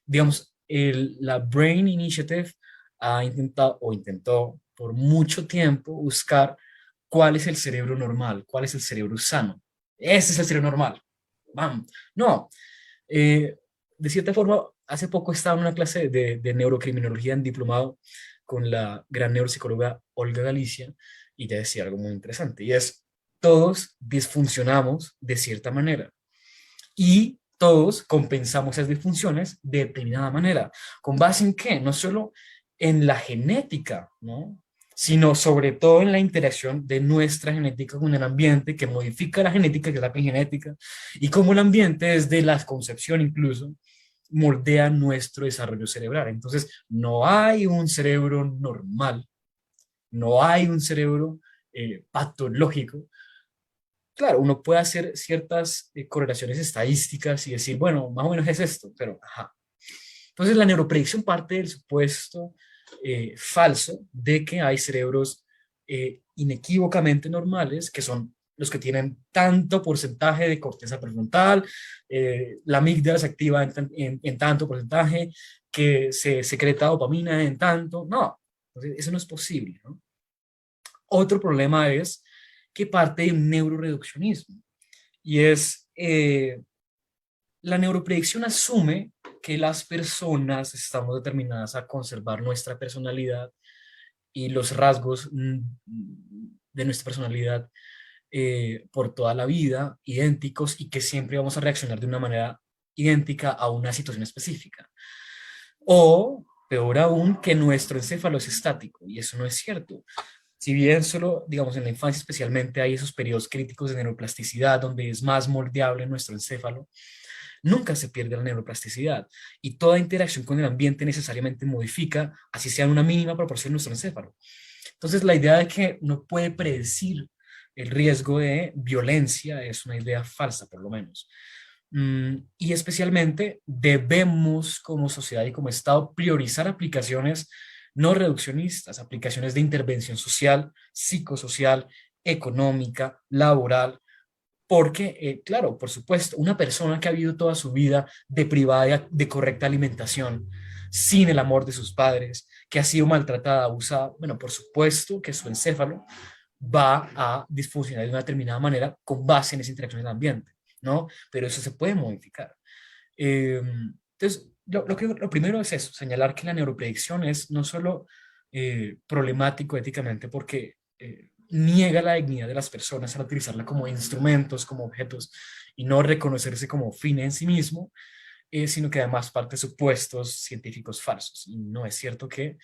Digamos, la Brain Initiative ha intentado o intentó por mucho tiempo buscar cuál es el cerebro normal, cuál es el cerebro sano. Ese es el cerebro normal. Vamos. No, eh, de cierta forma, hace poco estaba en una clase de neurocriminología en diplomado con la gran neuropsicóloga Olga Galicia y ella decía algo muy interesante y es, todos disfuncionamos de cierta manera y todos compensamos esas disfunciones de determinada manera. ¿Con base en qué? No solo en la genética, ¿no? Sino sobre todo en la interacción de nuestra genética con el ambiente, que modifica la genética, que es la epigenética, y cómo el ambiente, desde la concepción incluso, moldea nuestro desarrollo cerebral. Entonces, no hay un cerebro normal, no hay un cerebro patológico. Claro, uno puede hacer ciertas correlaciones estadísticas y decir, bueno, más o menos es esto, pero ajá. Entonces, la neuropredicción parte del supuesto falso de que hay cerebros inequívocamente normales, que son los que tienen tanto porcentaje de corteza prefrontal, la amígdala se activa en tanto porcentaje, que se secreta dopamina en tanto. No, entonces, eso no es posible, ¿no? Otro problema es que parte de un neuroreduccionismo y es la neuropredicción asume que las personas estamos determinadas a conservar nuestra personalidad y los rasgos de nuestra personalidad por toda la vida, idénticos, y que siempre vamos a reaccionar de una manera idéntica a una situación específica. O, peor aún, que nuestro encéfalo es estático, y eso no es cierto. Si bien solo, digamos, en la infancia especialmente hay esos periodos críticos de neuroplasticidad donde es más moldeable nuestro encéfalo, nunca se pierde la neuroplasticidad y toda interacción con el ambiente necesariamente modifica, así sea en una mínima proporción, nuestro encéfalo. Entonces, la idea de que no puede predecir el riesgo de violencia es una idea falsa, por lo menos. Y especialmente debemos como sociedad y como Estado priorizar aplicaciones no reduccionistas, aplicaciones de intervención social, psicosocial, económica, laboral, porque, claro, por supuesto, una persona que ha vivido toda su vida deprivada de correcta alimentación, sin el amor de sus padres, que ha sido maltratada, abusada, bueno, por supuesto que su encéfalo va a disfuncionar de una determinada manera con base en esa interacción en el ambiente, ¿no? Pero eso se puede modificar. Entonces, lo primero es eso, señalar que la neuropredicción es no solo problemático éticamente porque niega la dignidad de las personas al utilizarla como instrumentos, como objetos, y no reconocerse como fin en sí mismo, sino que además parte de supuestos científicos falsos. Y no es cierto que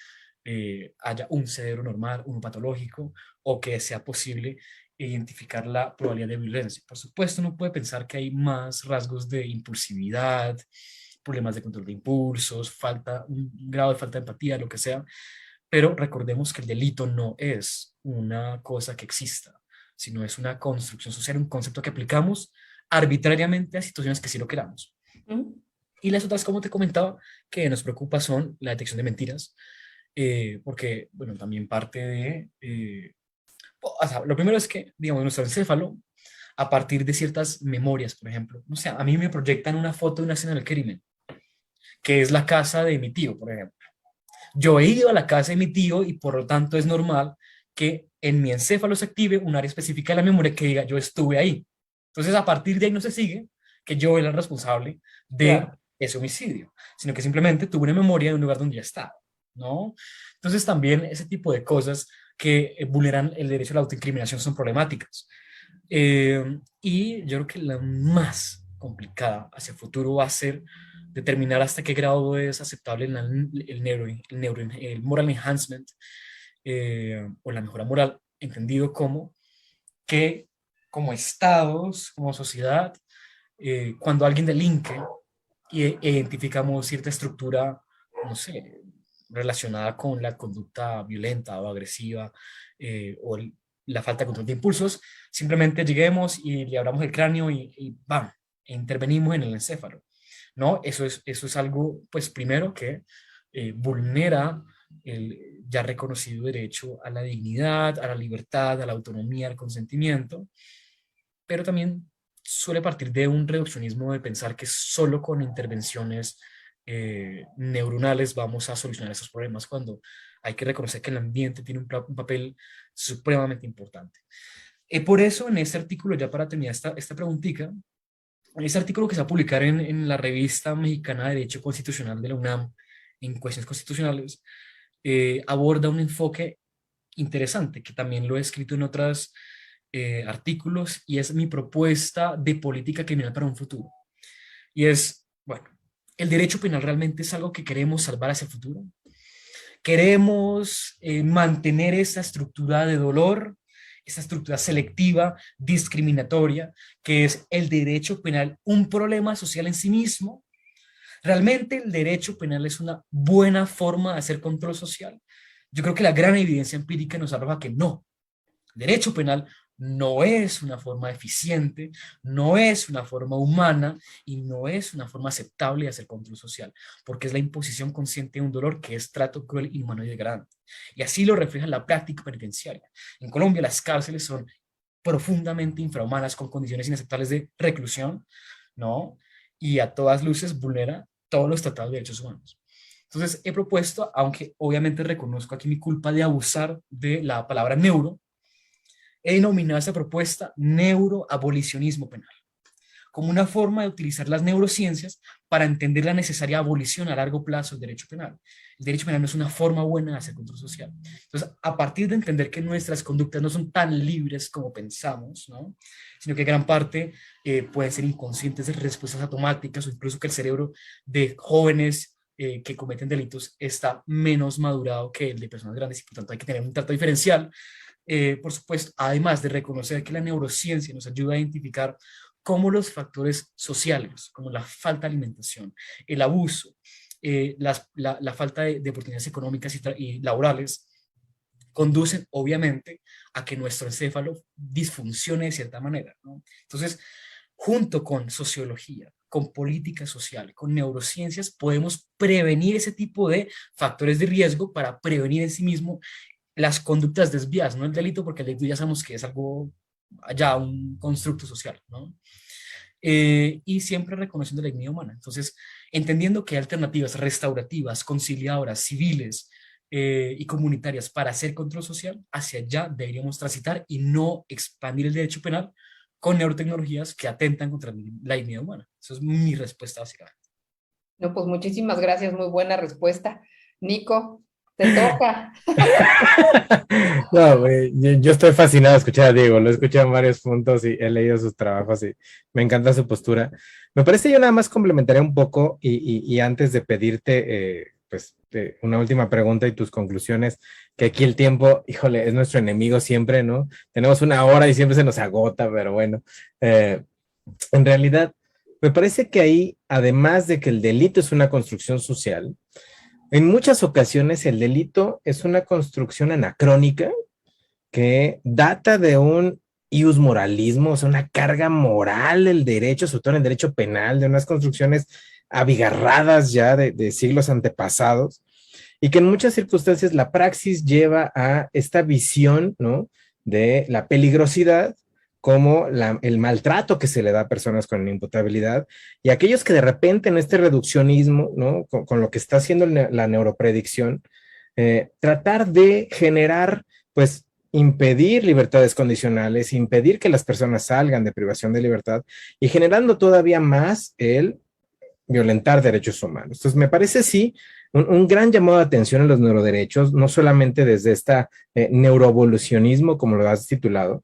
haya un cerebro normal, uno patológico, o que sea posible identificar la probabilidad de violencia. Por supuesto, uno puede pensar que hay más rasgos de impulsividad, problemas de control de impulsos, un grado de falta de empatía, lo que sea, pero recordemos que el delito no es una cosa que exista, sino es una construcción social, un concepto que aplicamos arbitrariamente a situaciones que sí lo queramos. Y las otras, como te comentaba, que nos preocupa son la detección de mentiras, porque, bueno, también parte de... o sea, lo primero es que, digamos, nuestro encéfalo, a partir de ciertas memorias, por ejemplo, no sé, a mí me proyectan una foto de una escena del crimen, que es la casa de mi tío, por ejemplo. Yo he ido a la casa de mi tío y por lo tanto es normal que en mi encéfalo se active un área específica de la memoria que diga yo estuve ahí. Entonces, a partir de ahí no se sigue que yo era el responsable de ese homicidio, sino que simplemente tuve una memoria de un lugar donde ya estaba, ¿no? Entonces, también ese tipo de cosas que vulneran el derecho a la autoincriminación son problemáticas. Y yo creo que la más complicada hacia el futuro va a ser determinar hasta qué grado es aceptable el moral enhancement o la mejora moral, entendido como que como estados, como sociedad, cuando alguien delinque y identificamos cierta estructura no sé, relacionada con la conducta violenta o agresiva la falta de control de impulsos, simplemente lleguemos y le abramos el cráneo y ¡bam! E intervenimos en el encéfalo, ¿no? Eso es algo, pues primero que vulnera el ya reconocido derecho a la dignidad, a la libertad, a la autonomía, al consentimiento, pero también suele partir de un reduccionismo de pensar que solo con intervenciones neuronales vamos a solucionar esos problemas, cuando hay que reconocer que el ambiente tiene un papel supremamente importante. Por eso, en este artículo, ya para terminar esta preguntita, en este artículo que se va a publicar en la revista mexicana de Derecho Constitucional de la UNAM, en cuestiones constitucionales, aborda un enfoque interesante, que también lo he escrito en otros artículos, y es mi propuesta de política criminal para un futuro. Y es, bueno, ¿el derecho penal realmente es algo que queremos salvar hacia el futuro? ¿Queremos mantener esa estructura de dolor, esa estructura selectiva, discriminatoria, que es el derecho penal, un problema social en sí mismo? ¿Realmente el derecho penal es una buena forma de hacer control social? Yo creo que la gran evidencia empírica nos arroja que no. El derecho penal no es una forma eficiente, no es una forma humana y no es una forma aceptable de hacer control social, porque es la imposición consciente de un dolor que es trato cruel, inhumano y degradante. Y así lo refleja la práctica penitenciaria. En Colombia las cárceles son profundamente infrahumanas, con condiciones inaceptables de reclusión, ¿no? Y a todas luces vulnera todos los tratados de derechos humanos. Entonces he propuesto, aunque obviamente reconozco aquí mi culpa de abusar de la palabra neuro, he denominado esta propuesta neuroabolicionismo penal, como una forma de utilizar las neurociencias para entender la necesaria abolición a largo plazo del derecho penal. El derecho penal no es una forma buena de hacer control social. Entonces, a partir de entender que nuestras conductas no son tan libres como pensamos, ¿no? Sino que gran parte pueden ser inconscientes de respuestas automáticas, o incluso que el cerebro de jóvenes que cometen delitos está menos madurado que el de personas grandes, y por tanto hay que tener un trato diferencial. Por supuesto, además de reconocer que la neurociencia nos ayuda a identificar cómo los factores sociales, como la falta de alimentación, el abuso, la falta de oportunidades económicas y laborales, conducen obviamente a que nuestro encéfalo disfuncione de cierta manera, ¿no? Entonces, junto con sociología, con política social, con neurociencias, podemos prevenir ese tipo de factores de riesgo para prevenir en sí mismo las conductas desviadas, no el delito, porque el delito ya sabemos que es algo, ya un constructo social, ¿no? Y siempre reconociendo la dignidad humana. Entonces, entendiendo que hay alternativas restaurativas, conciliadoras, civiles y comunitarias para hacer control social, hacia allá deberíamos transitar y no expandir el derecho penal con neurotecnologías que atentan contra la dignidad humana. Esa es mi respuesta básicamente. No, pues muchísimas gracias, muy buena respuesta. Nico, te toca. No, yo estoy fascinado de escuchar a Diego, lo he escuchado en varios puntos y he leído sus trabajos y me encanta su postura. Me parece, yo nada más complementaría un poco y antes de pedirte una última pregunta y tus conclusiones, que aquí el tiempo, híjole, es nuestro enemigo siempre, ¿no? Tenemos 1 hora y siempre se nos agota, pero bueno, en realidad me parece que ahí, además de que el delito es una construcción social, en muchas ocasiones el delito es una construcción anacrónica que data de un ius moralismo, o sea, una carga moral del derecho, sobre todo en el derecho penal, de unas construcciones abigarradas ya de siglos antepasados, y que en muchas circunstancias la praxis lleva a esta visión, ¿no?, de la peligrosidad como el maltrato que se le da a personas con imputabilidad, y aquellos que de repente en este reduccionismo, ¿no?, con lo que está haciendo la neuropredicción, tratar de generar, pues, impedir libertades condicionales, impedir que las personas salgan de privación de libertad y generando todavía más el violentar derechos humanos. Entonces, me parece, sí, un gran llamado de atención a los neuroderechos, no solamente desde esta neuroevolucionismo, como lo has titulado,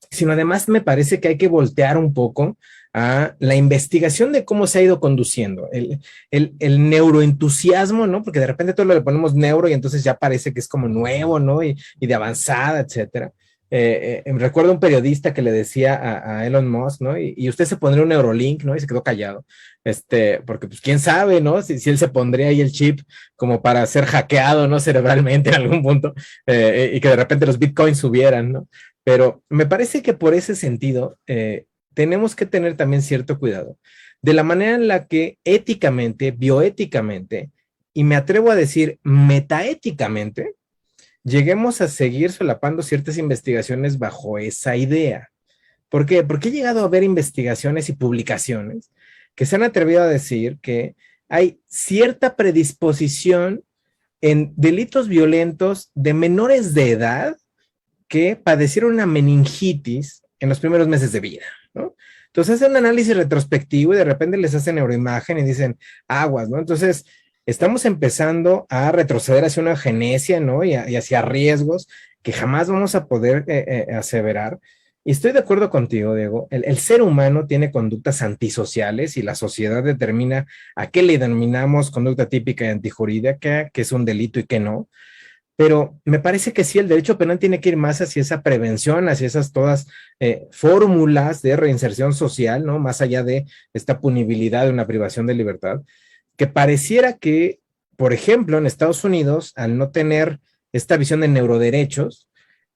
sino además me parece que hay que voltear un poco a la investigación de cómo se ha ido conduciendo, el neuroentusiasmo, ¿no? Porque de repente todo le ponemos neuro y entonces ya parece que es como nuevo, ¿no? Y de avanzada, etcétera. Recuerdo un periodista que le decía a Elon Musk, ¿no? Y usted se pondría un Neurolink, ¿no? Y se quedó callado, porque pues quién sabe, ¿no? Si él se pondría ahí el chip como para ser hackeado, ¿no? Cerebralmente en algún punto, y que de repente los bitcoins subieran, ¿no? Pero me parece que por ese sentido tenemos que tener también cierto cuidado de la manera en la que éticamente, bioéticamente, y me atrevo a decir metaéticamente, lleguemos a seguir solapando ciertas investigaciones bajo esa idea. ¿Por qué? Porque he llegado a ver investigaciones y publicaciones que se han atrevido a decir que hay cierta predisposición en delitos violentos de menores de edad que padecieron una meningitis en los primeros meses de vida, ¿no? Entonces hacen un análisis retrospectivo y de repente les hacen neuroimagen y dicen aguas, ¿no? Entonces estamos empezando a retroceder hacia una genesia, ¿no? Y hacia riesgos que jamás vamos a poder aseverar. Y estoy de acuerdo contigo, Diego. El ser humano tiene conductas antisociales y la sociedad determina a qué le denominamos conducta típica y antijurídica, que es un delito y qué no. Pero me parece que sí, el derecho penal tiene que ir más hacia esa prevención, hacia esas todas fórmulas de reinserción social, ¿no? Más allá de esta punibilidad de una privación de libertad, que pareciera que, por ejemplo, en Estados Unidos, al no tener esta visión de neuroderechos,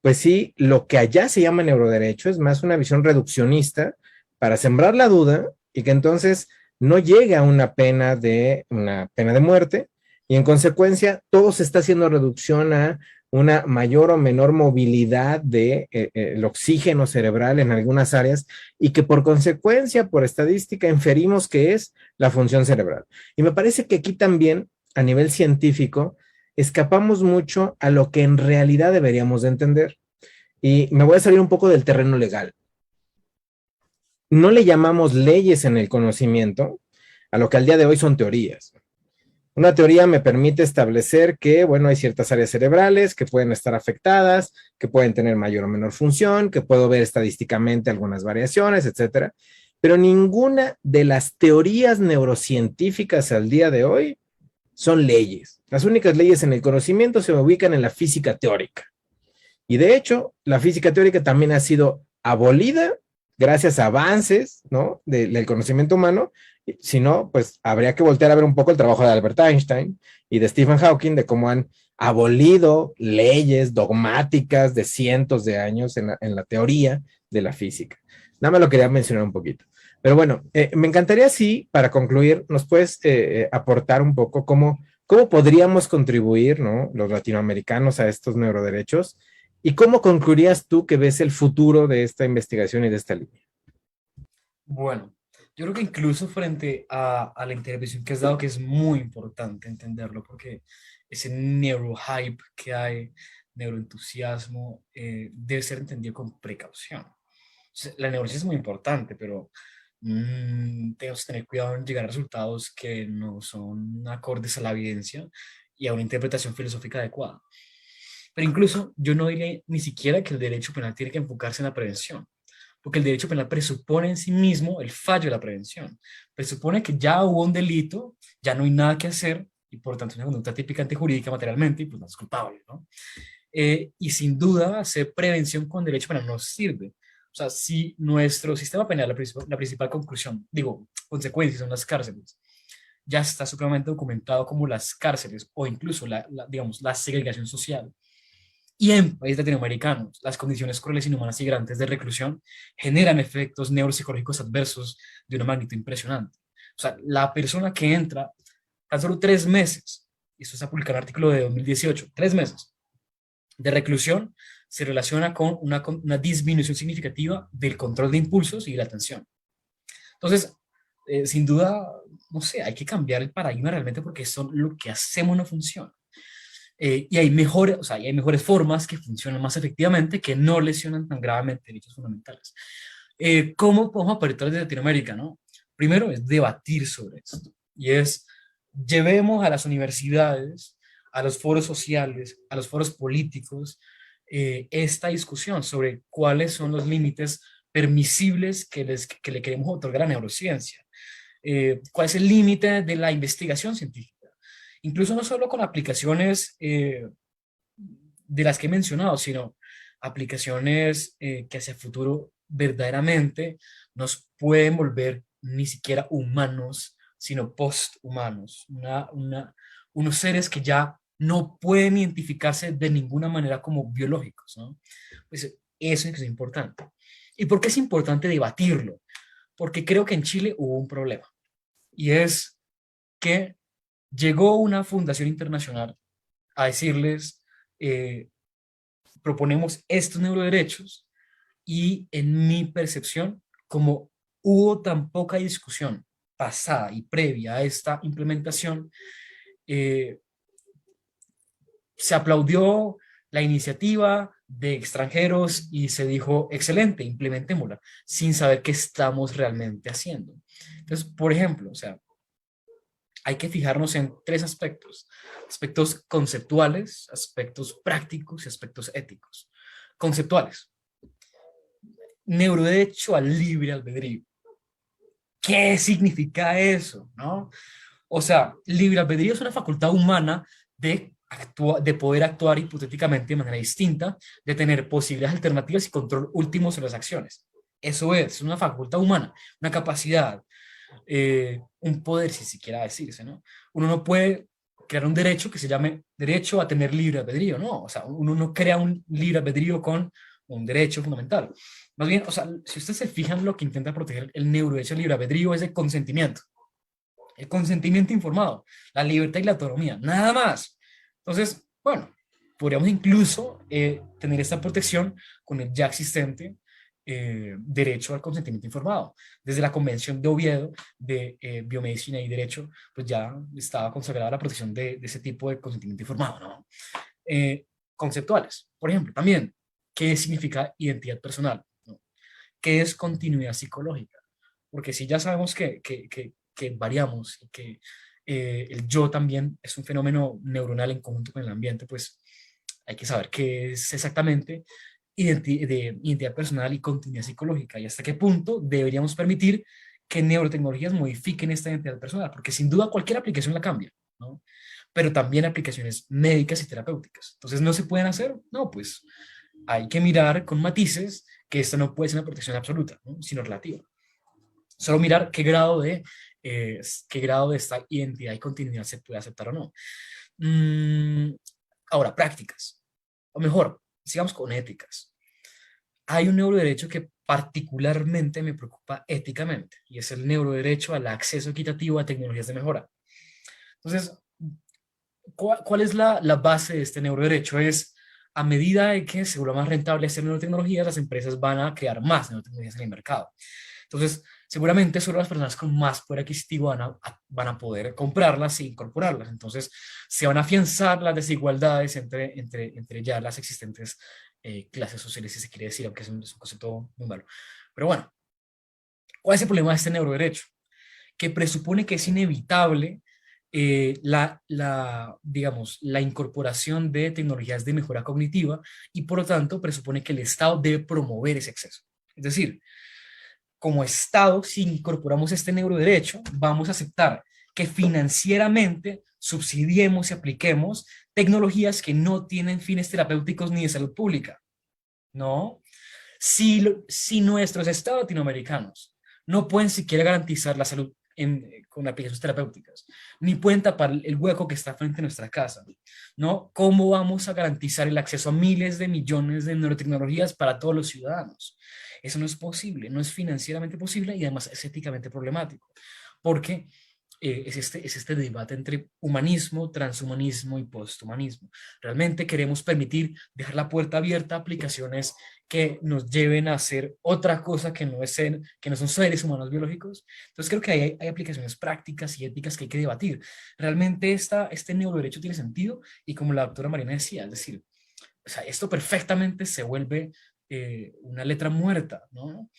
pues sí, lo que allá se llama neuroderecho es más una visión reduccionista para sembrar la duda y que entonces no llegue a una pena de muerte, y en consecuencia todo se está haciendo reducción a una mayor o menor movilidad de el oxígeno cerebral en algunas áreas y que por consecuencia, por estadística, inferimos que es la función cerebral. Y me parece que aquí también, a nivel científico, escapamos mucho a lo que en realidad deberíamos de entender. Y me voy a salir un poco del terreno legal. No le llamamos leyes en el conocimiento a lo que al día de hoy son teorías. Una teoría me permite establecer que, bueno, hay ciertas áreas cerebrales que pueden estar afectadas, que pueden tener mayor o menor función, que puedo ver estadísticamente algunas variaciones, etcétera. Pero ninguna de las teorías neurocientíficas al día de hoy son leyes. Las únicas leyes en el conocimiento se ubican en la física teórica. Y de hecho, la física teórica también ha sido abolida gracias a avances, ¿no? del conocimiento humano. Si no, pues habría que voltear a ver un poco el trabajo de Albert Einstein y de Stephen Hawking, de cómo han abolido leyes dogmáticas de cientos de años en la teoría de la física. Nada más lo quería mencionar un poquito. Pero bueno, me encantaría, sí, para concluir, nos puedes aportar un poco cómo podríamos contribuir, ¿no? Los latinoamericanos a estos neuroderechos, y cómo concluirías tú que ves el futuro de esta investigación y de esta línea. Bueno, yo creo que incluso frente a la intervención que has dado, que es muy importante entenderlo, porque ese neurohype que hay, neuroentusiasmo, debe ser entendido con precaución. O sea, la neurociencia es muy importante, pero tenemos que tener cuidado en llegar a resultados que no son acordes a la evidencia y a una interpretación filosófica adecuada. Pero incluso yo no diría ni siquiera que el derecho penal tiene que enfocarse en la prevención, porque el derecho penal presupone en sí mismo el fallo de la prevención. Presupone que ya hubo un delito, ya no hay nada que hacer, y por tanto una conducta típica antijurídica materialmente, y pues no es culpable, ¿no? Y sin duda hacer prevención con derecho penal no sirve. O sea, si nuestro sistema penal, la principal conclusión, consecuencias son las cárceles, ya está supremamente documentado como las cárceles, o incluso digamos, la segregación social, y en países latinoamericanos, las condiciones crueles, inhumanas y degradantes de reclusión generan efectos neuropsicológicos adversos de una magnitud impresionante. O sea, la persona que entra tan solo 3 meses, y esto está publicado en un artículo de 2018, 3 meses de reclusión se relaciona con una disminución significativa del control de impulsos y de la atención. Entonces, sin duda, no sé, hay que cambiar el paradigma realmente porque eso, lo que hacemos no funciona. Y hay mejores formas que funcionan más efectivamente, que no lesionan tan gravemente derechos fundamentales. ¿Cómo podemos aportar desde Latinoamérica, no? Primero es debatir sobre esto, y es llevemos a las universidades, a los foros sociales, a los foros políticos, esta discusión sobre cuáles son los límites permisibles que le queremos otorgar a la neurociencia. ¿Cuál es el límite de la investigación científica? Incluso no solo con aplicaciones de las que he mencionado, sino aplicaciones que hacia el futuro verdaderamente nos pueden volver ni siquiera humanos, sino posthumanos, unos seres que ya no pueden identificarse de ninguna manera como biológicos, ¿no? Pues eso es importante. ¿Y por qué es importante debatirlo? Porque creo que en Chile hubo un problema, y es que llegó una fundación internacional a decirles, proponemos estos neuroderechos, y en mi percepción, como hubo tan poca discusión pasada y previa a esta implementación, eh, se aplaudió la iniciativa de extranjeros y se dijo, excelente, implementémosla, sin saber qué estamos realmente haciendo. Entonces, por ejemplo, o sea, hay que fijarnos en tres aspectos: aspectos conceptuales, aspectos prácticos y aspectos éticos. Conceptuales: neuroderecho al libre albedrío. ¿Qué significa eso? ¿No? O sea, libre albedrío es una facultad humana de poder actuar hipotéticamente de manera distinta, de tener posibles alternativas y control último sobre las acciones. Eso es una facultad humana, una capacidad, un poder, si siquiera decirse, ¿no? Uno no puede crear un derecho que se llame derecho a tener libre albedrío, ¿no? O sea, uno no crea un libre albedrío con un derecho fundamental. Más bien, o sea, si ustedes se fijan, lo que intenta proteger el neuroderecho al libre albedrío es el consentimiento informado, la libertad y la autonomía, nada más. Entonces, bueno, podríamos incluso tener esta protección con el ya existente derecho al consentimiento informado. Desde la Convención de Oviedo de Biomedicina y Derecho, pues ya estaba consagrada la protección de ese tipo de consentimiento informado, ¿no? Conceptuales, por ejemplo, también, ¿qué significa identidad personal? ¿No? ¿Qué es continuidad psicológica? Porque si ya sabemos que variamos y que el yo también es un fenómeno neuronal en conjunto con el ambiente, pues hay que saber qué es exactamente de identidad personal y continuidad psicológica, y hasta qué punto deberíamos permitir que neurotecnologías modifiquen esta identidad personal, porque sin duda cualquier aplicación la cambia, ¿no? Pero también aplicaciones médicas y terapéuticas. Entonces, ¿no se pueden hacer? No, pues hay que mirar con matices que esto no puede ser una protección absoluta, ¿no? Sino relativa. Solo mirar qué grado de esta identidad y continuidad se puede aceptar o no. Ahora, prácticas. O mejor, sigamos con éticas. Hay un neuroderecho que particularmente me preocupa éticamente, y es el neuroderecho al acceso equitativo a tecnologías de mejora. Entonces, ¿cuál es la base de este neuroderecho? Es, a medida de que se vuelva más rentable hacer neurotecnologías, las empresas van a crear más neurotecnologías en el mercado. Entonces, seguramente solo las personas con más poder adquisitivo van a poder comprarlas e incorporarlas. Entonces, se van a afianzar las desigualdades entre ya las existentes clases sociales, si se quiere decir, aunque es un concepto muy malo. Pero bueno, ¿cuál es el problema de este neuroderecho? Que presupone que es inevitable digamos, la incorporación de tecnologías de mejora cognitiva, y por lo tanto presupone que el Estado debe promover ese acceso. Es decir, como Estado, si incorporamos este neuroderecho, vamos a aceptar que financieramente subsidiemos y apliquemos tecnologías que no tienen fines terapéuticos ni de salud pública, ¿no? Si nuestros estados latinoamericanos no pueden siquiera garantizar la salud con aplicaciones terapéuticas, ni pueden tapar el hueco que está frente a nuestra casa, ¿no? ¿Cómo vamos a garantizar el acceso a miles de millones de neurotecnologías para todos los ciudadanos? Eso no es posible, no es financieramente posible, y además es éticamente problemático, porque es este debate entre humanismo, transhumanismo y posthumanismo. Realmente queremos dejar la puerta abierta a aplicaciones que nos lleven a hacer otra cosa que no son seres humanos biológicos. Entonces creo que hay aplicaciones prácticas y éticas que hay que debatir. Realmente este neuroderecho tiene sentido, y como la doctora Mariana decía, es decir, o sea, esto perfectamente se vuelve una letra muerta, ¿no?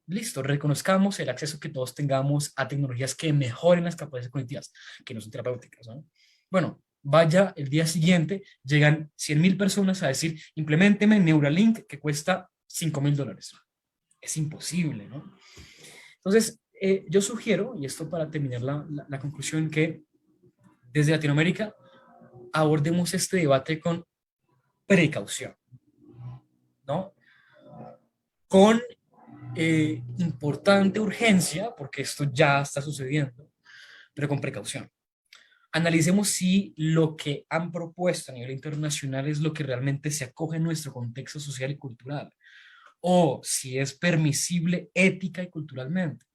Listo, reconozcamos el acceso que todos tengamos a tecnologías que mejoren las capacidades cognitivas, que no son terapéuticas, ¿no? Bueno, vaya, el día siguiente llegan 100.000 personas a decir, implementeme Neuralink que cuesta $5.000. Es imposible, ¿no? Entonces, yo sugiero, y esto para terminar la conclusión, que desde Latinoamérica abordemos este debate con precaución. ¿no? Con importante urgencia, porque esto ya está sucediendo, pero con precaución. Analicemos si lo que han propuesto a nivel internacional es lo que realmente se acoge en nuestro contexto social y cultural, o si es permisible ética y culturalmente.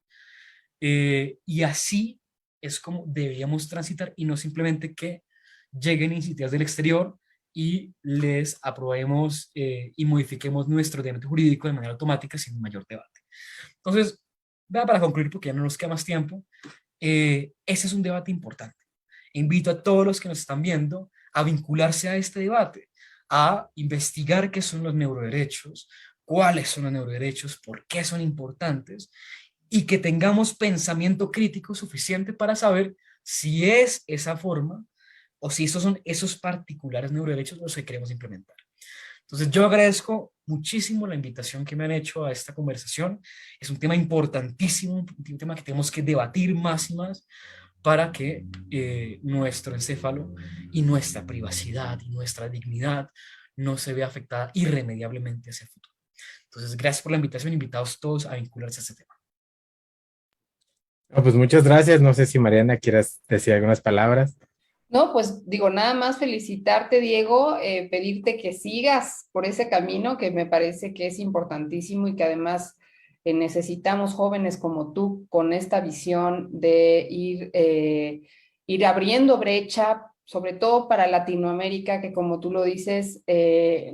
Y así es como deberíamos transitar, y no simplemente que lleguen iniciativas del exterior y les aprobemos y modifiquemos nuestro ordenamiento jurídico de manera automática sin mayor debate. Entonces, vea, para concluir, porque ya no nos queda más tiempo, ese es un debate importante. Invito a todos los que nos están viendo a vincularse a este debate, a investigar qué son los neuroderechos, cuáles son los neuroderechos, por qué son importantes, y que tengamos pensamiento crítico suficiente para saber si es esa forma o si esos son esos particulares neuroderechos los que queremos implementar. Entonces, yo agradezco muchísimo la invitación que me han hecho a esta conversación. Es un tema importantísimo, un tema que tenemos que debatir más y más para que nuestro encéfalo y nuestra privacidad y nuestra dignidad no se vea afectada irremediablemente hacia el futuro. Entonces, gracias por la invitación, invitados todos a vincularse a este tema. Pues muchas gracias. No sé si Mariana quieras decir algunas palabras. No, pues digo, nada más felicitarte, Diego, pedirte que sigas por ese camino que me parece que es importantísimo y que además necesitamos jóvenes como tú con esta visión de ir abriendo brecha, sobre todo para Latinoamérica, que como tú lo dices,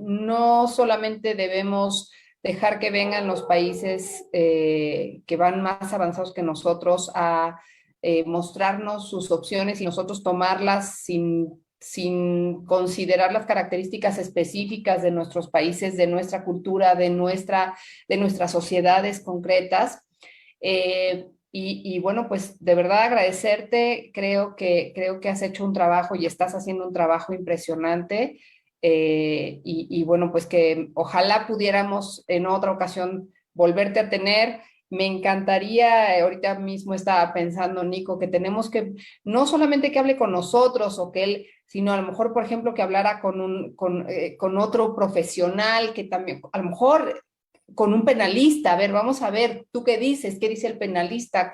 no solamente debemos dejar que vengan los países que van más avanzados que nosotros a mostrarnos sus opciones y nosotros tomarlas sin considerar las características específicas de nuestros países, de nuestra cultura, de nuestras sociedades concretas. Y bueno, pues de verdad agradecerte, creo que has hecho un trabajo y estás haciendo un trabajo impresionante. Y bueno, pues que ojalá pudiéramos en otra ocasión volverte a tener. Me encantaría, ahorita mismo estaba pensando, Nico, que tenemos que, no solamente que hable con nosotros o que él, sino a lo mejor, por ejemplo, que hablara con otro profesional, que también, a lo mejor con un penalista. A ver, vamos a ver, ¿tú qué dices? ¿Qué dice el penalista?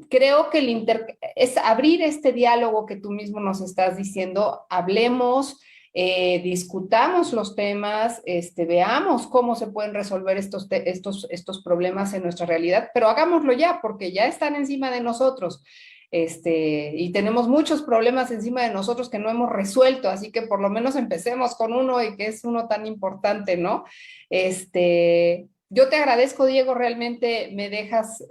Creo que es abrir este diálogo que tú mismo nos estás diciendo, hablemos, discutamos los temas, veamos cómo se pueden resolver estos problemas en nuestra realidad, pero hagámoslo ya, porque ya están encima de nosotros. Y tenemos muchos problemas encima de nosotros que no hemos resuelto, así que por lo menos empecemos con uno y que es uno tan importante, ¿no? Yo te agradezco, Diego, realmente me dejas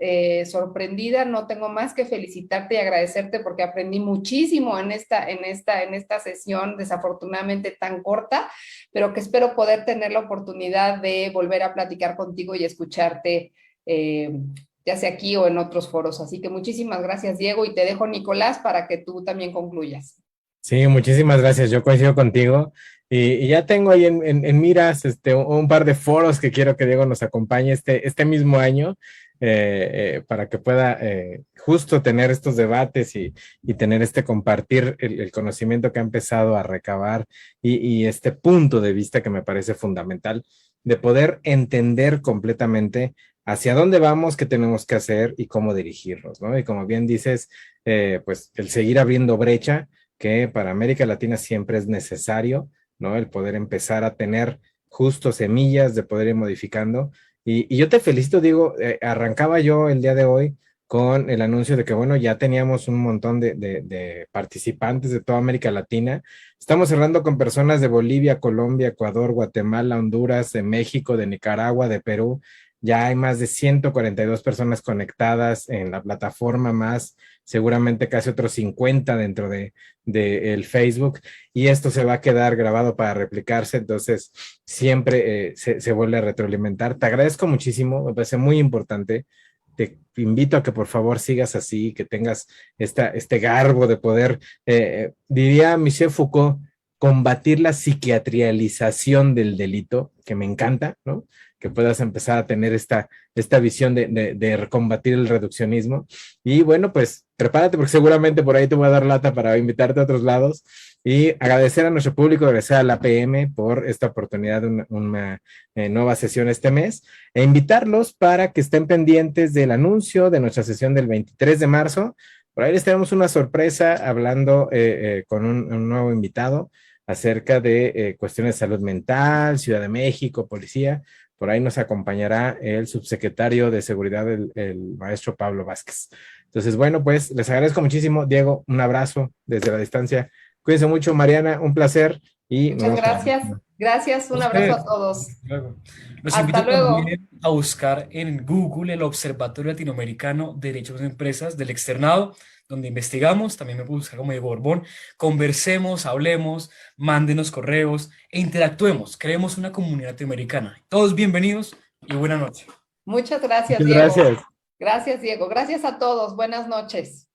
sorprendida, no tengo más que felicitarte y agradecerte porque aprendí muchísimo en esta sesión, desafortunadamente tan corta, pero que espero poder tener la oportunidad de volver a platicar contigo y escucharte, ya sea aquí o en otros foros. Así que muchísimas gracias, Diego, y te dejo, Nicolás, para que tú también concluyas. Sí, muchísimas gracias. Yo coincido contigo. Y ya tengo ahí en miras un par de foros que quiero que Diego nos acompañe este mismo año para que pueda justo tener estos debates y tener compartir el conocimiento que ha empezado a recabar y este punto de vista que me parece fundamental de poder entender completamente hacia dónde vamos, qué tenemos que hacer y cómo dirigirnos, ¿no? Y como bien dices, pues el seguir abriendo brecha, que para América Latina siempre es necesario, ¿no? El poder empezar a tener justo semillas de poder ir modificando. Y yo te felicito, Diego, arrancaba yo el día de hoy con el anuncio de que, bueno, ya teníamos un montón de participantes de toda América Latina. Estamos cerrando con personas de Bolivia, Colombia, Ecuador, Guatemala, Honduras, de México, de Nicaragua, de Perú. Ya hay más de 142 personas conectadas en la plataforma, más seguramente casi otros 50 dentro de el Facebook, y esto se va a quedar grabado para replicarse, entonces siempre se vuelve a retroalimentar. Te agradezco muchísimo, me parece muy importante. Te invito a que por favor sigas así, que tengas este garbo de poder, diría Michel Foucault, combatir la psiquiatrialización del delito, que me encanta, ¿no? que puedas empezar a tener esta visión de combatir el reduccionismo. Y bueno, pues prepárate porque seguramente por ahí te voy a dar lata para invitarte a otros lados y agradecer a nuestro público, agradecer a la PM por esta oportunidad de una nueva sesión este mes e invitarlos para que estén pendientes del anuncio de nuestra sesión del 23 de marzo. Por ahí les tenemos una sorpresa hablando con un nuevo invitado acerca de cuestiones de salud mental, Ciudad de México, policía. Por ahí nos acompañará el subsecretario de Seguridad, el maestro Pablo Vázquez. Entonces, bueno, pues les agradezco muchísimo. Diego, un abrazo desde la distancia. Cuídense mucho, Mariana, un placer. Y muchas gracias. Gracias, un abrazo a todos. Luego. Los Hasta invito luego. también a buscar en Google el Observatorio Latinoamericano de Derechos de Empresas del Externado, donde investigamos. También me puedo buscar como Diego Borbón. Conversemos, hablemos, mándenos correos e interactuemos. Creemos una comunidad latinoamericana. Todos bienvenidos y buena noche. Muchas gracias, Muchas Diego. gracias. Gracias, Diego. Gracias a todos. Buenas noches.